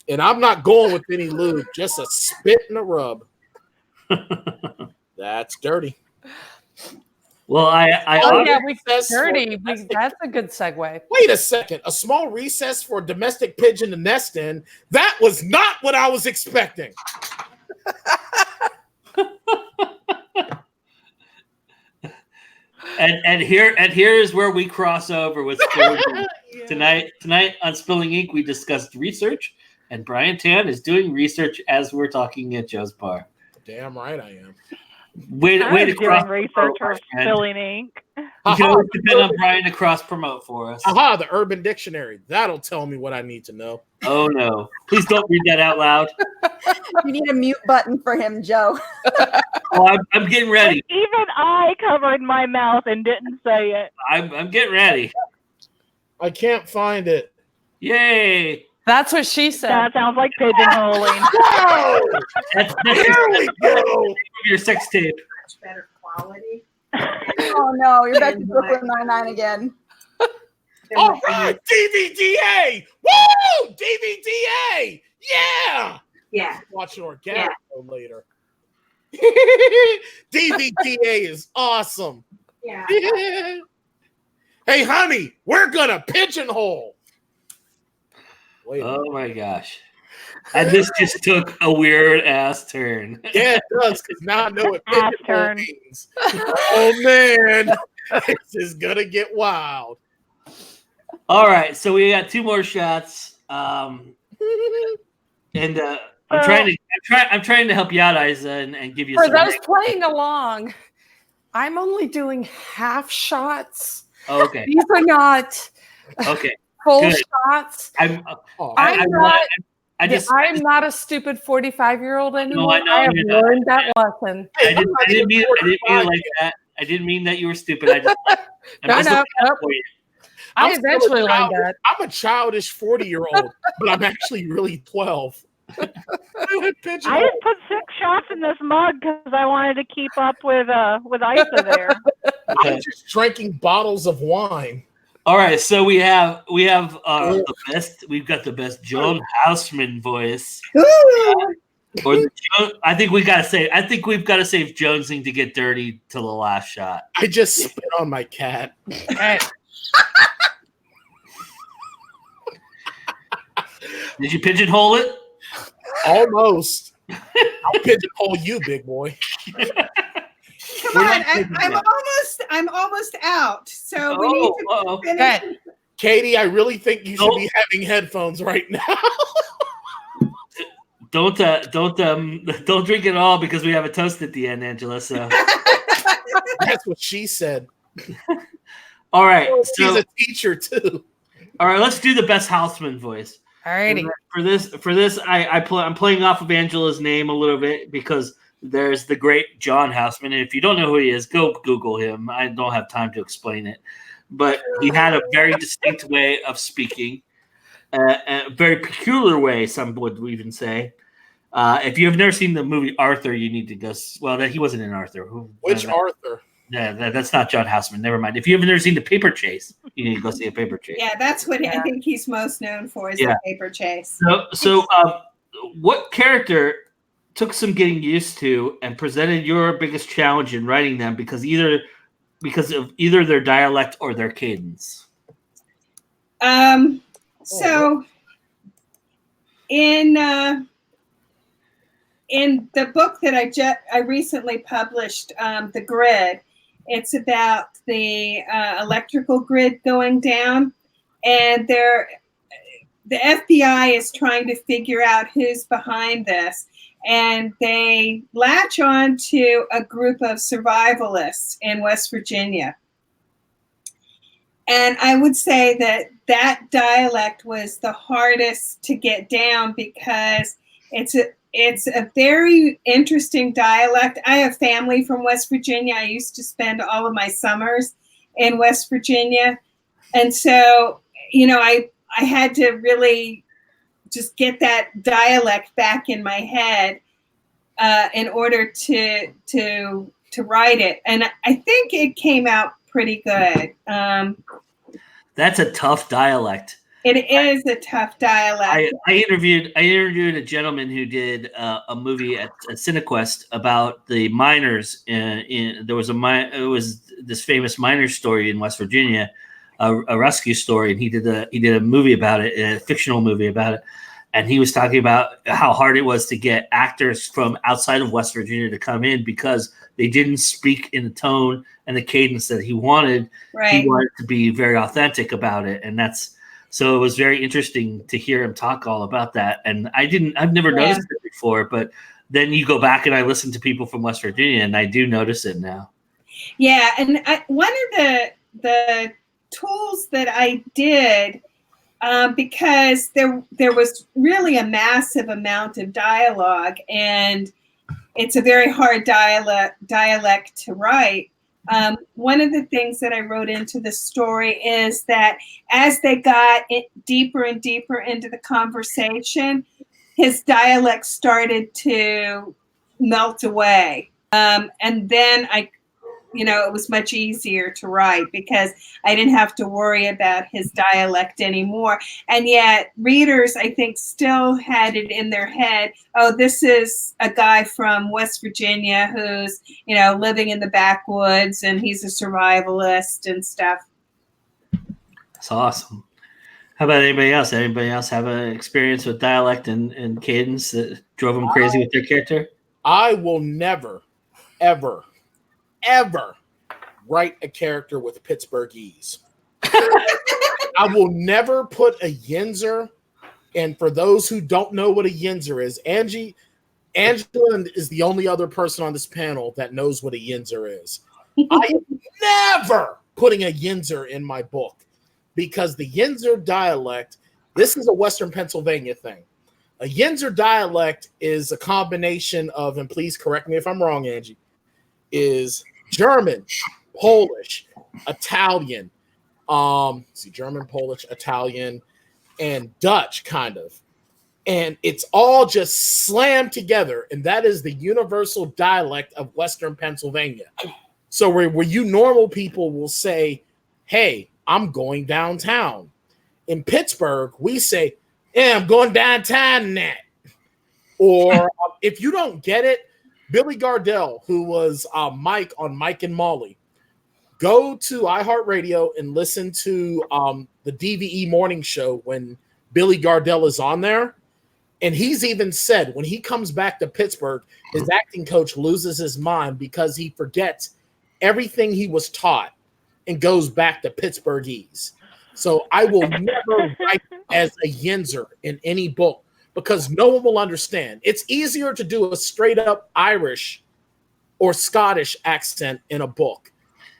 B: And I'm not going with any lube, just a spit and a rub. That's dirty.
A: Well,
D: that's dirty. That's a good segue.
B: Wait a second. A small recess for a domestic pigeon to nest in. That was not what I was expecting.
A: and here is where we cross over with Spilling Ink. Tonight on Spilling Ink, we discussed research, and Bryan Tann is doing research as we're talking at Joe's Bar.
B: Damn right I am.
A: Way to cross
F: research or Spilling Ink.
A: You can always depend on Bryan to cross promote for us.
B: Aha, the Urban Dictionary. That'll tell me what I need to know.
A: Oh no! Please don't read that out loud.
C: You need a mute button for him, Joe.
A: Oh, I'm getting ready.
F: Like, even I covered my mouth and didn't say it.
A: I'm getting ready.
B: I can't find it.
A: Yay!
D: That's what she said.
F: That sounds like pigeonholing.
A: That's
B: There we go.
A: your sex tape.
G: Much better quality.
C: Oh no, you're back to Brooklyn Nine-Nine again.
B: All right, DVDA. Woo! DVDA. Yeah.
G: Yeah.
B: Watch Orgasmo later. DVDA is awesome.
G: Yeah.
B: Hey, honey, we're gonna pigeonhole. Wait a minute.
A: Oh my gosh! And this just took a weird ass turn.
B: Yeah, it does, because now I know what
F: Ass
B: pigeonhole
F: turn.
B: means. Oh man, this is gonna get wild.
A: All right, so we got 2 more shots, and I'm trying to help you out, Isa, and give you.
D: For
A: some
D: those playing along, I'm only doing half shots.
A: Oh, okay.
D: These are not
A: Okay.
D: full
A: Good.
D: shots.
A: I'm
D: I'm
A: I
D: not a stupid 45-year-old anymore.
A: I know,
D: I have
A: you're not.
D: learned that lesson.
A: I didn't mean it like that. I didn't mean that you were stupid. I'm just
D: No,
A: looking
D: no.
A: out for you.
D: I
B: I'm still
D: eventually
B: a
D: learned
B: child.
D: that.
B: I'm a childish 40-year-old, but I'm actually really 12.
F: I just put 6 shots in this mug because I wanted to keep up with Isa there.
B: I'm just drinking bottles of wine.
A: All right, so we have the best. We've got the best Joan Houseman voice.
E: Ooh.
A: Or I think we've got to save Jonesing to get dirty till the last shot.
B: I just spit on my cat.
A: Did you pigeonhole it?
B: Almost. I'll pigeonhole you, big boy.
E: Come on, I'm almost out. So we need to finish.
B: Katie, I really think you should be having headphones right now.
A: Don't drink it all because we have a toast at the end, Angela. So
B: that's what she said.
A: All right,
B: she's a teacher too.
A: All right, let's do the best Houseman voice.
D: Alrighty.
A: For this, I'm playing off of Angela's name a little bit because there's the great John Houseman, and if you don't know who he is, go Google him. I don't have time to explain it, but he had a very distinct way of speaking, a very peculiar way. Some would even say. If you have never seen the movie Arthur, you need to go. Well, he wasn't in Arthur.
B: Which Arthur?
A: Yeah, that's not John Houseman. Never mind. If you have never seen The Paper Chase, you need to go see A Paper Chase.
E: Yeah, that's what I think he's most known for is The Paper Chase.
A: So, what character took some getting used to and presented your biggest challenge in writing them because of either their dialect or their cadence?
E: So in the book that I recently published, The Grid, it's about the electrical grid going down, and the FBI is trying to figure out who's behind this, and they latch on to a group of survivalists in West Virginia. And I would say that dialect was the hardest to get down because it's a very interesting dialect. I have family from West Virginia. I used to spend all of my summers in West Virginia. And so, I had to really just get that dialect back in my head in order to write it. And I think it came out pretty good.
A: That's a tough dialect.
E: It is a tough dialect.
A: I interviewed a gentleman who did a movie at CineQuest about the miners. It was this famous miner story in West Virginia, a rescue story, and he did a movie about it, a fictional movie about it. And he was talking about how hard it was to get actors from outside of West Virginia to come in because they didn't speak in the tone and the cadence that he wanted.
E: Right.
A: He wanted to be very authentic about it, and so it was very interesting to hear him talk all about that. And I've never noticed it before, but then you go back and I listen to people from West Virginia and I do notice it now.
E: Yeah. And one of the tools that I did, because there was really a massive amount of dialogue and it's a very hard dialect to write. One of the things that I wrote into the story is that as they got deeper and deeper into the conversation, his dialect started to melt away. And then it was much easier to write because I didn't have to worry about his dialect anymore. And yet readers, I think, still had it in their head, oh, this is a guy from West Virginia who's, living in the backwoods and he's a survivalist and stuff.
A: That's awesome. How about anybody else? Anybody else have an experience with dialect and cadence that drove them crazy with their character?
B: I will never, ever write a character with Pittsburghese. I will never put a Yinzer. And for those who don't know what a Yinzer is, Angela is the only other person on this panel that knows what a Yinzer is. I am never putting a Yinzer in my book because the Yinzer dialect, this is a Western Pennsylvania thing. A Yinzer dialect is a combination of, and please correct me if I'm wrong, Angie, is German, Polish, Italian, German, Polish, Italian, and Dutch, kind of. And it's all just slammed together, and that is the universal dialect of Western Pennsylvania. So where you normal people will say, hey, I'm going downtown. In Pittsburgh, we say, yeah, I'm going downtown now. Or if you don't get it, Billy Gardell, who was Mike on Mike and Molly, go to iHeartRadio and listen to the DVE morning show when Billy Gardell is on there. And he's even said when he comes back to Pittsburgh, his acting coach loses his mind because he forgets everything he was taught and goes back to Pittsburghese. So I will never write as a Yinzer in any book because no one will understand. It's easier to do a straight up Irish or Scottish accent in a book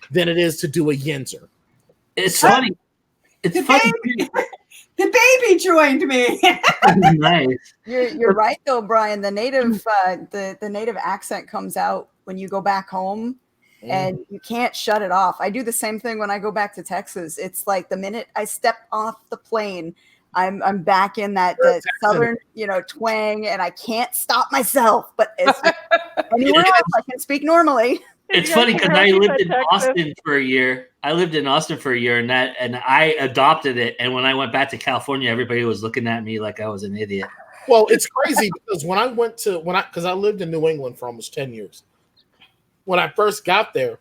B: than it is to do a Yinzer.
A: It's funny. It's funny.
E: The baby joined me.
A: Nice.
C: You're right though, Brian. The native the native accent comes out when you go back home, and you can't shut it off. I do the same thing when I go back to Texas. It's like the minute I step off the plane, I'm back in that southern twang, and I can't stop myself. But it's anywhere else I can speak normally.
A: It's funny because I lived in Austin for a year. And I adopted it. And when I went back to California, everybody was looking at me like I was an idiot.
B: Well, it's crazy because because I lived in New England for almost 10 years. When I first got there,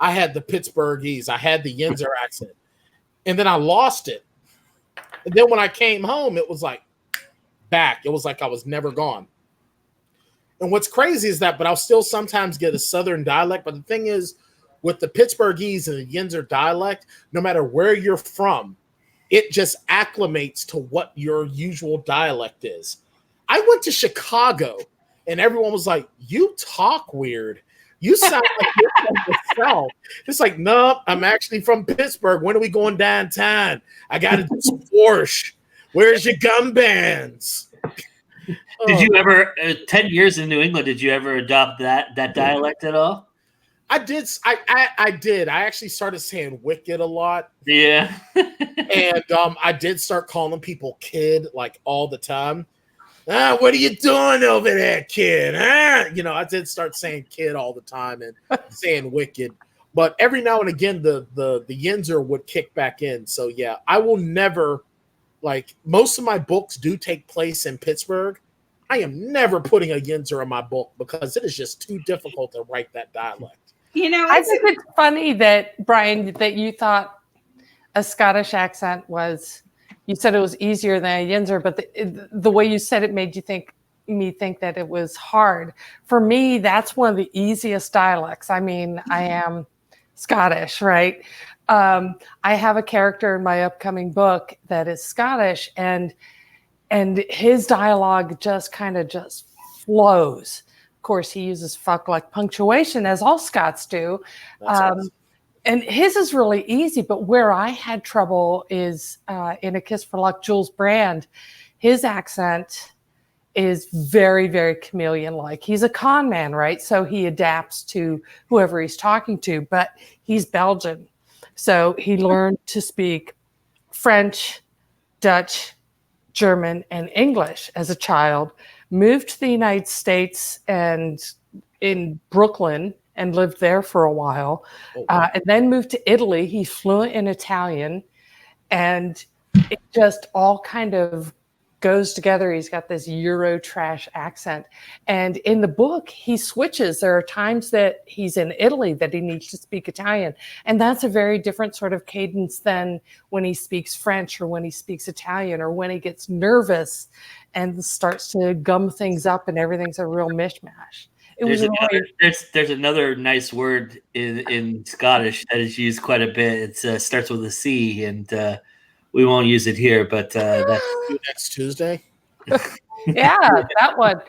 B: I had the Pittsburghese, I had the Yinzer accent, and then I lost it. And then when I came home, it was like back. It was like I was never gone. And what's crazy is that, but I'll still sometimes get a Southern dialect. But the thing is, with the Pittsburghese and the Yinzer dialect, no matter where you're from, it just acclimates to what your usual dialect is. I went to Chicago, and everyone was like, "You talk weird. You sound like you're from the South." It's like, no, I'm actually from Pittsburgh. When are we going downtown? I got to do some Porsche. Where's your gum bands?
A: Did you ever, 10 years in New England, did you ever adopt that dialect at all?
B: I did. I did. I actually started saying wicked a lot.
A: Yeah.
B: And I did start calling people kid like all the time. What are you doing over there, kid? I did start saying kid all the time and saying wicked. But every now and again, the Yinzer would kick back in. So yeah, I will never, like, most of my books do take place in Pittsburgh. I am never putting a Yinzer in my book because it is just too difficult to write that dialect.
D: I think it's funny that, Brian, that you thought a Scottish accent was, you said it was easier than a Yinzer, but the way you said it made me think that it was hard. For me, that's one of the easiest dialects. I mean, I am Scottish, right? I have a character in my upcoming book that is Scottish, and his dialogue just kind of just flows. Of course, he uses fuck like punctuation, as all Scots do.
B: Awesome.
D: And his is really easy, but where I had trouble is in A Kiss for Luck, Jules Brand. His accent is very, very chameleon-like. He's a con man, right? So he adapts to whoever he's talking to, but he's Belgian. So he learned to speak French, Dutch, German, and English as a child, moved to the United States and in Brooklyn and lived there for a while, and then moved to Italy. He's fluent in Italian, and it just all kind of goes together. He's got this Euro trash accent. And in the book, he switches. There are times that he's in Italy that he needs to speak Italian. And that's a very different sort of cadence than when he speaks French or when he speaks Italian or when he gets nervous and starts to gum things up and everything's a real mishmash.
A: There's another nice word in Scottish that is used quite a bit. It starts with a C, and we won't use it here, but that's
B: next Tuesday.
D: Yeah, that one.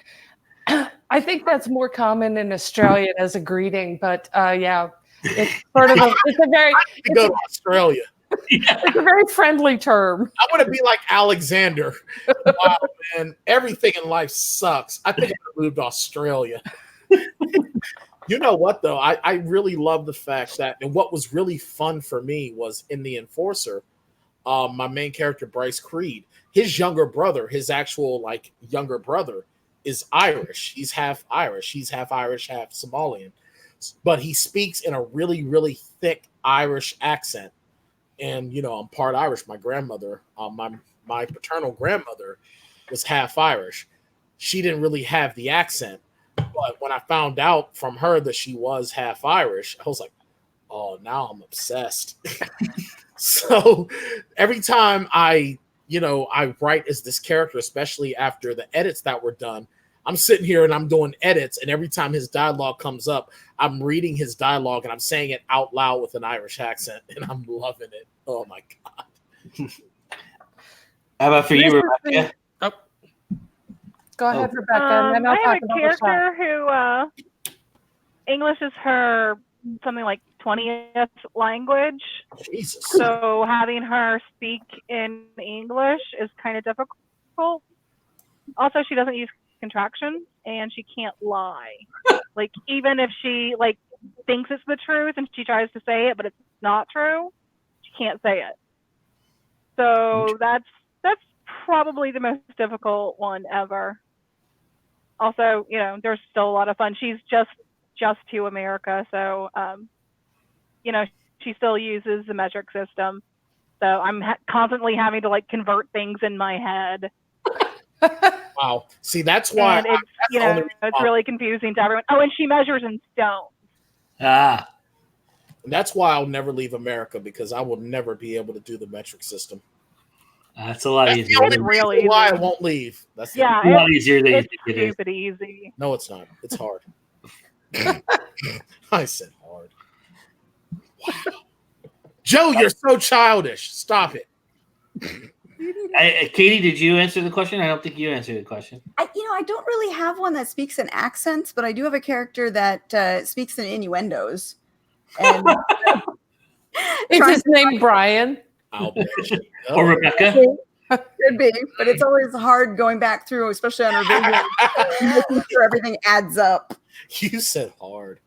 D: I think that's more common in Australia as a greeting, but yeah, it's sort of
B: go to Australia.
D: It's a very friendly term.
B: I want to be like Alexander. Wow, man, everything in life sucks. I think I moved to Australia. You know what, though? I really love the fact that, and what was really fun for me was in The Enforcer, my main character, Bryce Creed, his younger brother, his actual younger brother is Irish. He's half Irish. He's half Irish, half Somalian. But he speaks in a really, really thick Irish accent. and I'm part Irish. My grandmother, my paternal grandmother, was half Irish. She didn't really have the accent, but when I found out from her that she was half Irish, I was like, oh, now I'm obsessed. So every time I write as this character, especially after the edits that were done, I'm sitting here and I'm doing edits, and every time his dialogue comes up, I'm reading his dialogue and I'm saying it out loud with an Irish accent, and I'm loving it. Oh my God.
A: How about for you, Rebecca?
D: Go ahead, Rebecca. And then I'll
F: I
D: talk
F: have a
D: about the shot.
F: character who English is her something like 20th language.
B: Jesus.
F: So having her speak in English is kind of difficult. Also, she doesn't use contractions and she can't lie. Like, even if she thinks it's the truth and she tries to say it, but it's not true, she can't say it. So that's probably the most difficult one ever. Also, there's still a lot of fun. She's just to America, so she still uses the metric system. So I'm constantly having to convert things in my head.
B: Wow. See, that's why
F: and it's really confusing to everyone. Oh, and she measures in stones.
A: Ah,
B: that's why I'll never leave America, because I will never be able to do the metric system.
A: that's a lot
B: That's
A: easier.
B: the only
F: really
B: reason why I
F: easy.
B: won't leave. That's
A: a lot easier than you
F: It's
A: think it is.
F: stupid easy.
B: No, it's not. It's hard. I said hard. Wow. Joe, you're so childish. Stop it.
A: Katie, did you answer the question? I don't think you answered the question.
C: I don't really have one that speaks in accents, but I do have a character that speaks in innuendos. And
D: Is his name Brian?
B: I'll bet you.
A: Or Rebecca?
C: could be, but it's always hard going back through, especially on revision, making sure everything adds up.
B: You said hard.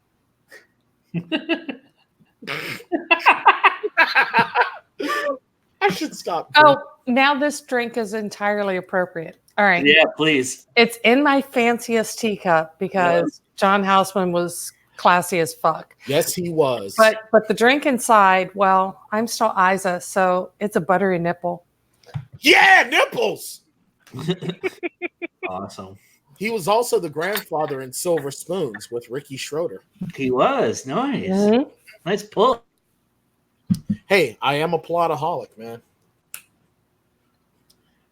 B: I should stop.
D: Oh, now this drink is entirely appropriate. All right.
A: Yeah, please.
D: It's in my fanciest teacup because John Houseman was classy as fuck.
B: Yes, he was.
D: But the drink inside, well, I'm still Isa, so it's a buttery nipple.
B: Yeah, nipples.
A: Awesome.
B: He was also the grandfather in Silver Spoons with Ricky Schroeder.
A: He was. Nice.
D: Mhm.
A: Nice pull.
B: Hey, I am a plotaholic, man.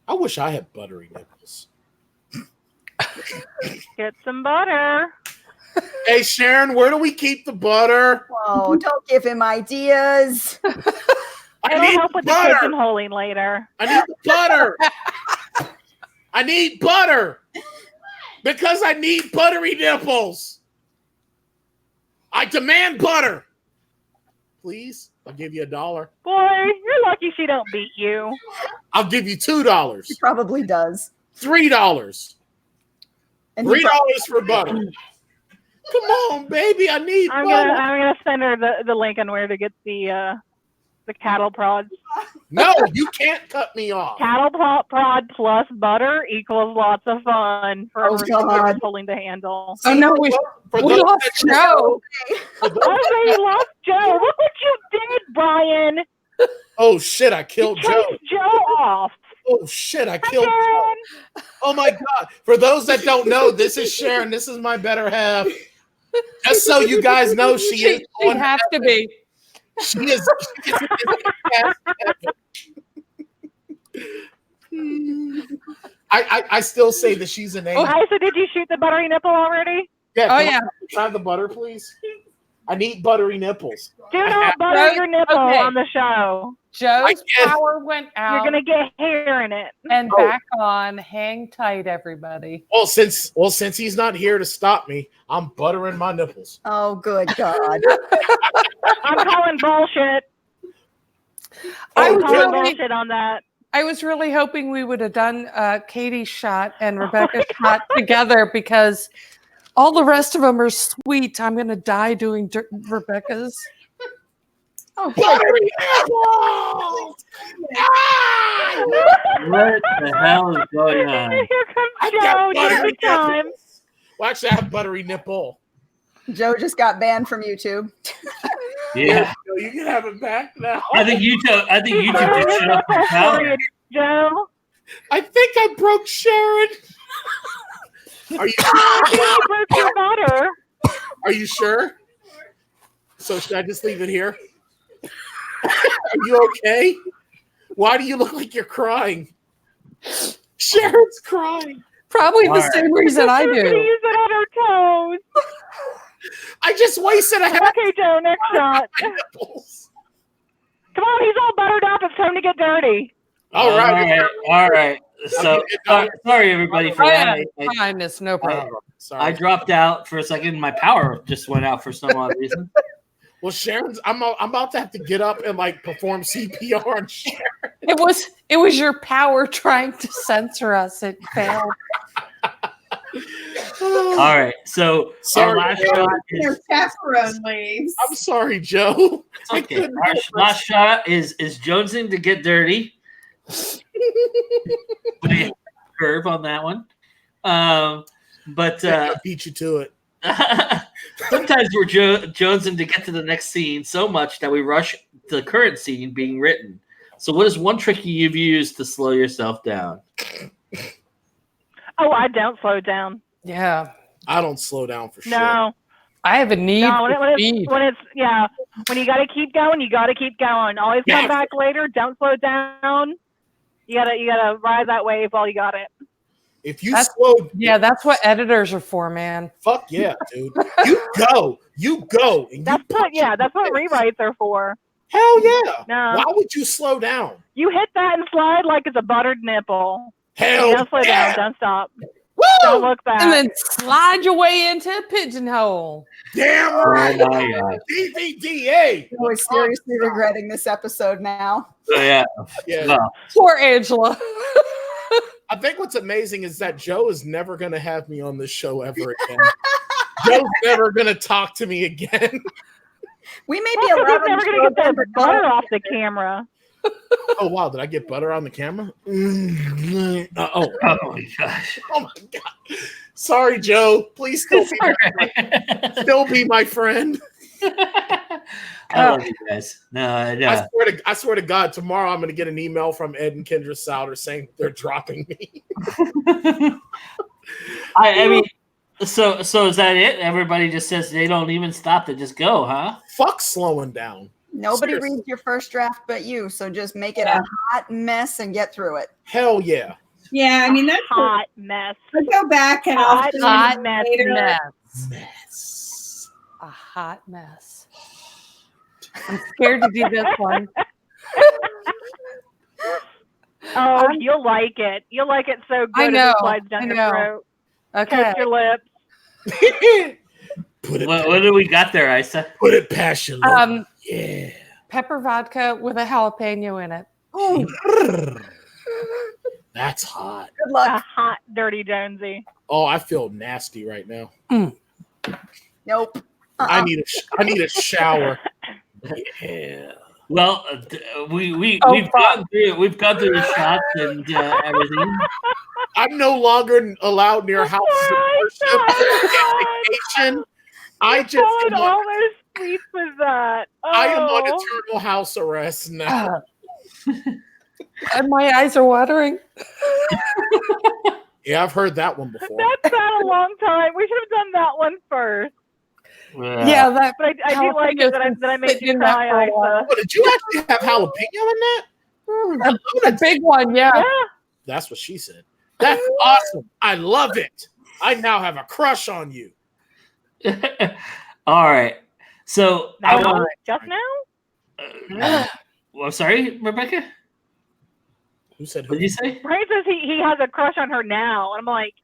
B: I wish I had buttery nipples.
F: Get some butter.
B: Hey, Sharon, where do we keep the butter?
C: Oh, don't give him ideas.
B: I
F: It'll
B: need
F: help with the
B: butter.
F: pigeonholing later.
B: I need the butter. I need butter. Because I need buttery nipples. I demand butter. Please, I'll give you $1.
F: Boy, you're lucky she don't beat you.
B: I'll give you $2.
C: He probably does.
B: $3.
C: And
B: $3 for butter. Come on, baby. I need
F: I'm
B: butter.
F: gonna send her the link on where to get the cattle prods.
B: No, you can't cut me off.
F: Cattle prod plus butter equals lots of fun for
C: Oh, God.
F: holding the handle.
D: Oh, no, we
B: those
D: lost
B: that-
D: Joe.
B: for those-
F: Oh, you lost Joe. Look what you did, Brian.
B: Oh, shit, I killed
F: You
B: Joe.
F: chased Joe off.
B: Oh, shit, I killed Joe.
F: Sharon.
B: Oh, my God. For those that don't know, this is Sharon. This is my better half. Just so you guys know, she is
D: She
B: on
D: has to be.
B: She is I still say that she's an angel.
F: Isa, did you shoot the buttery nipple already?
B: Yeah,
D: Oh,
B: can
D: yeah.
B: I have the butter, please? I need buttery nipples.
F: Do not butter your nipple
D: Okay.
F: on the show.
D: Joe's
B: can't.
D: power went out
F: You're gonna get hair in it.
D: and back on. Hang tight, everybody.
B: Well, since he's not here to stop me, I'm buttering my nipples.
C: Oh, good God.
F: I'm calling bullshit.
D: I
F: I'm
D: was
F: calling
D: really-
F: bullshit on that.
D: I was really hoping we would have done Katie's shot and Rebecca's shot together because all the rest of them are sweet. I'm going to die doing Rebecca's.
C: Oh, good.
B: Buttery nipples! Ah!
A: What the hell is going on?
F: Here
B: I
F: comes
B: got
F: Joe
B: buttery
F: every time.
B: nipples. Well, actually, I have buttery nipple.
C: Joe just got banned from YouTube.
A: Yeah.
B: You can have it back now.
A: I think you two just shut up your power.
F: Joe.
B: I think I broke Sharon. Are you?
F: You broke your butter.
B: Are you sure? So should I just leave it here? Are you okay? Why do you look like you're crying? Sharon's crying.
D: Probably the
A: All right.
D: same reason I
F: We're gonna
D: do.
F: use it on her toes.
B: I just wasted a half
F: Okay, Joe, next shot.
B: nipples.
F: Come on, he's all buttered up. It's time to get dirty.
B: All right.
A: All right. So sorry everybody for that.
D: Fine, it's no problem.
B: Sorry.
A: I dropped out for a second. My power just went out for some odd reason.
B: Well, Sharon's. I'm about to have to get up and like perform CPR on Sharon.
D: It was your power trying to censor us. It failed.
A: All right. So
B: Sorry,
A: our last
B: Joe.
A: shot
E: Their
A: is
E: chaperone leaves.
B: I'm sorry, Joe.
A: okay. Our last shot is jonesing to get dirty. Putting a curve on that one. But
B: I beat you to it.
A: sometimes we're jonesing to get to the next scene so much that we rush the current scene being written. So what is one trick you've used to slow yourself down?
F: Oh, I don't slow down.
D: Yeah.
B: I don't slow down for sure.
F: No.
D: I have a need
F: No,
D: for speed.
F: when you got to keep going, you got to keep going. Always come back later. Don't slow down. You gotta ride that wave while you got it.
B: If you slow,
D: Yeah, that's what editors are for, man.
B: fuck yeah, dude. You go, and
F: That's what rewrites are for.
B: Hell yeah.
F: No,
B: Why would you slow down?
F: you hit that and slide like it's a buttered nipple.
B: Hell
F: Don't slow
B: yeah.
F: down. Don't stop.
B: Woo!
F: Don't look back.
D: And then slide your way into a pigeonhole.
B: Damn
A: Oh
B: right.
A: my god.
B: DVDA.
C: We're seriously regretting this episode now.
A: So yeah.
B: Yeah.
A: Well,
D: Poor Angela.
B: I think what's amazing is that Joe is never going to have me on this show ever again. Joe's never going to talk to me again.
C: We may be
F: Well,
C: allowed
F: he's never
C: to
F: gonna get the butter off the camera.
B: Oh, wow. Did I get butter on the camera? Oh
A: oh my gosh.
B: my God. Sorry, Joe. Please still be my friend.
A: I love you guys. No.
B: I swear to God, tomorrow I'm going to get an email from Ed and Kendra Souter saying they're dropping me.
A: I mean, so is that it? Everybody just says they don't even stop; they just go, huh?
B: Fuck slowing down.
C: Nobody
B: Seriously.
C: reads your first draft but you, so just make it a hot mess and get through it.
B: Hell yeah.
E: Yeah, I mean that's
F: Hot mess.
E: I'll go back and I'll
F: Hot,
E: see
F: hot
E: it
F: mess.
E: later.
B: Mess.
D: A hot mess. I'm scared to do this one.
F: Oh, you'll like it. You'll like it so good.
D: I know,
F: As it slides down
D: I
F: your
D: know.
F: throat.
D: Okay.
F: Toast your lips.
A: What do we got there, Isa?
B: Put it past your lips. Yeah.
D: Pepper vodka with a jalapeno in it.
B: That's hot.
C: Good
F: A
C: luck.
F: hot, dirty Jonesy.
B: Oh, I feel nasty right now.
C: Nope.
B: I need a shower. Yeah.
A: Well, we've
D: fuck.
A: gone through the shots and everything.
B: I'm no longer allowed near houses of worship. Vacation. I just
F: Someone
B: am on,
F: almost sleeps with that. Oh.
B: I am on eternal house arrest now.
D: And my eyes are watering.
B: Yeah, I've heard that one before.
F: That's been a long time. We should have done that one first.
D: Yeah, that.
F: But I do like it that I made you cry, Isa.
B: Oh, did you actually have jalapeno in that?
D: A big one, yeah.
F: Yeah.
B: That's what she said. That's awesome. I love it. I now have a crush on you.
A: All right. So I
F: No,
A: want.
F: just now?
A: Well, sorry, Rebecca.
B: Who said who?
A: What did you say?
F: Brian says he has a crush on her now. And I'm like,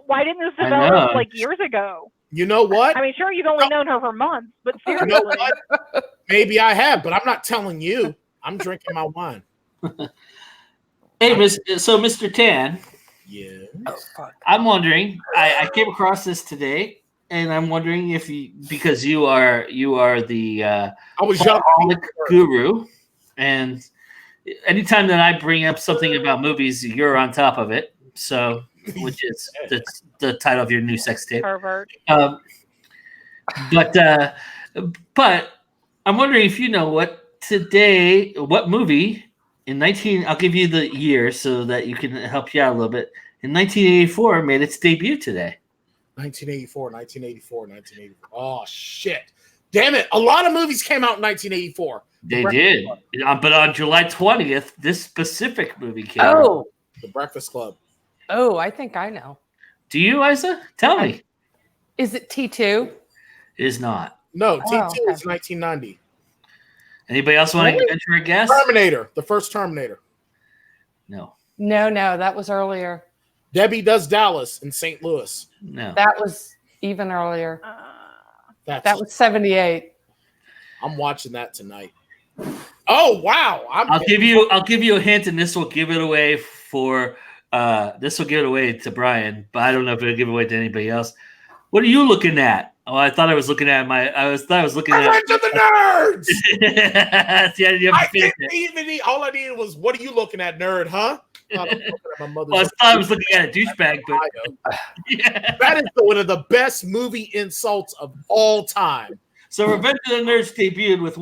F: why didn't this
A: I
F: develop
A: know.
F: like years ago?
B: You know what?
F: I mean, sure, you've only known her for months, but
B: You
F: seriously.
B: know what? Maybe I have, but I'm not telling you. I'm drinking my wine.
A: Hey, Mr. Tan,
B: Yeah.
D: Oh, fuck.
A: I'm wondering. I came across this today, and I'm wondering if because you are the
B: I was young.
A: alcoholic guru, and anytime that I bring up something about movies, you're on top of it. So, which is the title of your new sex tape.
F: Pervert.
A: But I'm wondering if you know what movie in 19. I'll give you the year so that you can help you out a little bit. In 1984, made its debut today.
B: 1984. Oh shit! Damn it! A lot of movies came out in 1984.
A: They did, but on July 20th, this specific movie came out.
D: Oh,
B: The Breakfast Club.
D: oh, I think I know.
A: Do you, Isa? Tell me.
D: Is it T2?
A: It is not.
B: No,
D: Oh,
B: T2
D: okay.
B: is 1990.
A: Anybody else want to
B: Really?
A: venture a guess?
B: Terminator, the first Terminator.
A: No.
D: No, that was earlier.
B: Debbie Does Dallas in St. Louis.
A: No.
D: That was even earlier.
B: That
D: was 78.
B: I'm watching that tonight. Oh wow!
A: I'll give you a hint, and this will give it away to Brian, but I don't know if it'll give it away to anybody else. What are you looking at? Oh, I thought I was looking at
B: I went to the nerds.
A: Yeah, you have
B: I
A: to finish
B: didn't
A: it.
B: even need. All I needed was, "What are you looking at, nerd?" Huh? I was looking at my mother's.
A: Well, I thought I was looking at a douchebag, but yeah.
B: That is one of the best movie insults of all time.
A: So Revenge of the Nerds debuted with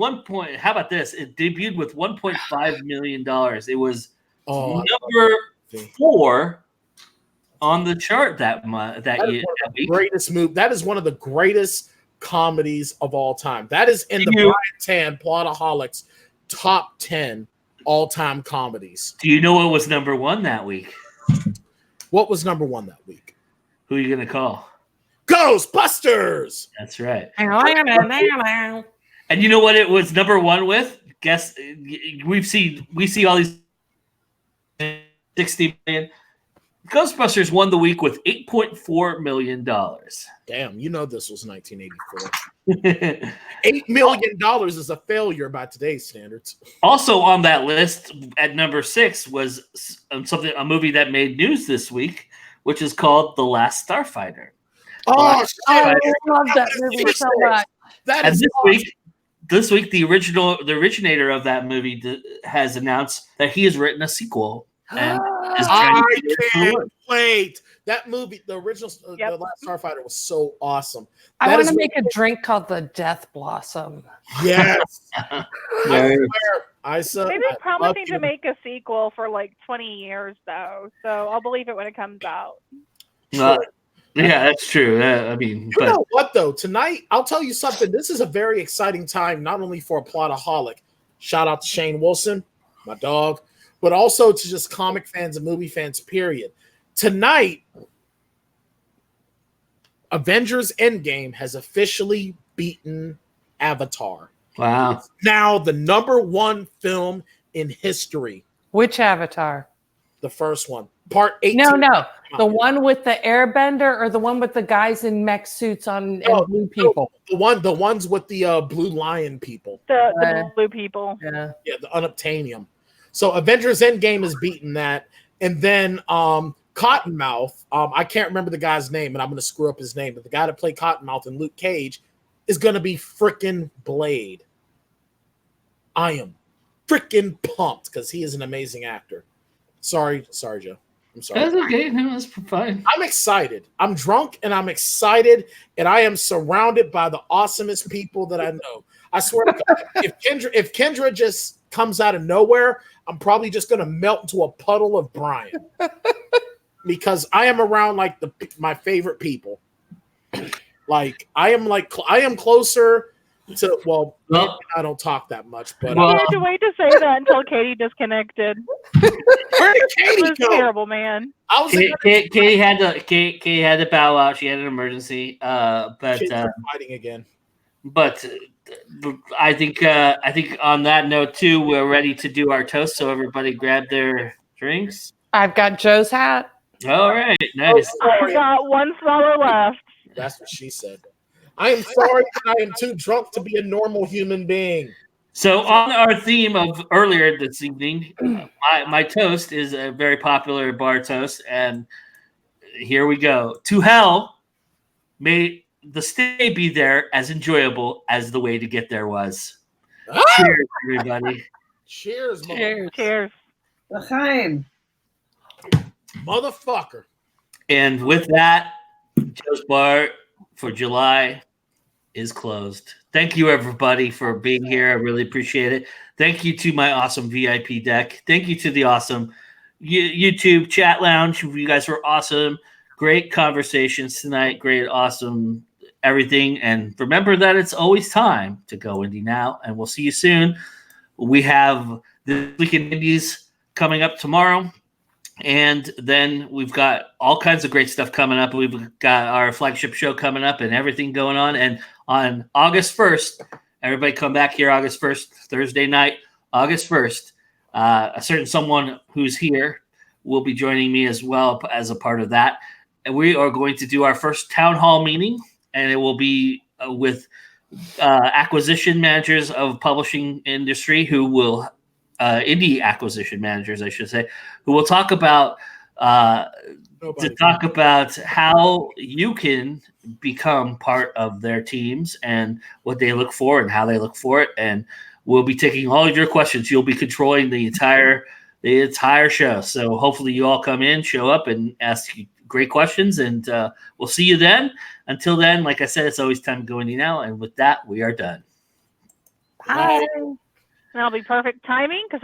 A: How about this? It debuted with $1.5 million. It was number 4 on the chart that year. That week.
B: Greatest movie. That is one of the greatest comedies of all time. That is in the Brian Tan Plotaholics top 10 all-time comedies.
A: Do you know what was number 1 that week?
B: What was number 1 that week?
A: Who are you gonna call?
B: Ghostbusters.
A: That's right.
D: And
A: And you know what it was number 1 with? Guess we see all these 60 million. Ghostbusters won the week with $8.4 million.
B: Damn, you know this was 1984. $8 million is a failure by today's standards.
A: Also on that list at number 6 was a movie that made news this week, which is called The Last Starfighter.
B: Oh, shit.
D: I love that movie so much.
B: That
A: And
B: is
A: this week, the originator of that movie has announced that he has written a sequel. And is trying
B: I
A: to get it
B: can't
A: forward.
B: wait. That movie, the original, The Last Starfighter, was so awesome.
D: I
B: That
D: want
B: is
D: to make a drink called the Death Blossom.
B: Yes.
A: Very-
B: Isa,
F: They've been
B: I love
F: promising
B: you.
F: to make a sequel for like 20 years, though, so I'll believe it when it comes out.
A: Yeah, that's true. I mean,
B: You know what, though? Tonight, I'll tell you something. This is a very exciting time, not only for a plotaholic. Shout out to Shane Wilson, my dog, but also to just comic fans and movie fans, period. Tonight, Avengers Endgame has officially beaten Avatar.
A: wow.
B: It's now the number 1 film in history.
D: Which Avatar?
B: The first one. Part 18.
D: No. The one with the airbender or the one with the guys in mech suits and blue people?
B: The ones with the blue lion people.
F: The blue people.
D: Yeah.
B: Yeah, the unobtainium. So Avengers Endgame has beaten that. And then Cottonmouth, I can't remember the guy's name, and I'm going to screw up his name, but the guy that played Cottonmouth in Luke Cage is going to be frickin' Blade. I am frickin' pumped because he is an amazing actor. Sorry, Joe. I'm sorry.
A: That's okay. No, that's fine.
B: I'm excited. I'm drunk and I'm excited, and I am surrounded by the awesomest people that I know. I swear to God, if Kendra just comes out of nowhere, I'm probably just going to melt into a puddle of Brian because I am around like my favorite people. Like I am closer to I don't talk that much, but
F: You had to wait to say that until Katie disconnected.
B: where did Katie
F: It was
B: go?
F: terrible, man.
B: I was
A: Katie had to bow out. She had an emergency. But
B: Kids are fighting again.
A: But I think on that note too, we're ready to do our toast. So everybody grab their drinks.
D: I've got Joe's hat.
A: All right, nice.
F: I got one swallow left.
B: That's what she said. I am sorry that I am too drunk to be a normal human being.
A: So on our theme of earlier this evening, my toast is a very popular bar toast, and here we go. To hell, may the stay be there as enjoyable as the way to get there was. Cheers, everybody.
B: Cheers,
F: Cheers.
G: L'chaim.
B: motherfucker.
A: And with that, Joe's Bar for July is closed. Thank you, everybody, for being here. I really appreciate it. Thank you to my awesome VIP deck. Thank you to the awesome YouTube chat lounge. You guys were awesome. Great conversations tonight. Great, awesome everything. And remember that it's always time to go indie now. And we'll see you soon. We have This Week in Indies coming up tomorrow. And then we've got all kinds of great stuff coming up. We've got our flagship show coming up and everything going on. And on August 1st, everybody come back here August 1st, Thursday night, August 1st. A certain someone who's here will be joining me as well as a part of that. And we are going to do our first town hall meeting, and it will be with acquisition managers of publishing industry who will indie acquisition managers, I should say, who will talk about how you can become part of their teams and what they look for and how they look for it. And we'll be taking all of your questions. You'll be controlling the entire show. So hopefully you all come in, show up, and ask great questions. And we'll see you then. Until then, like I said, it's always time to go indie now. And with that, we are done.
F: Bye. That'll be perfect timing because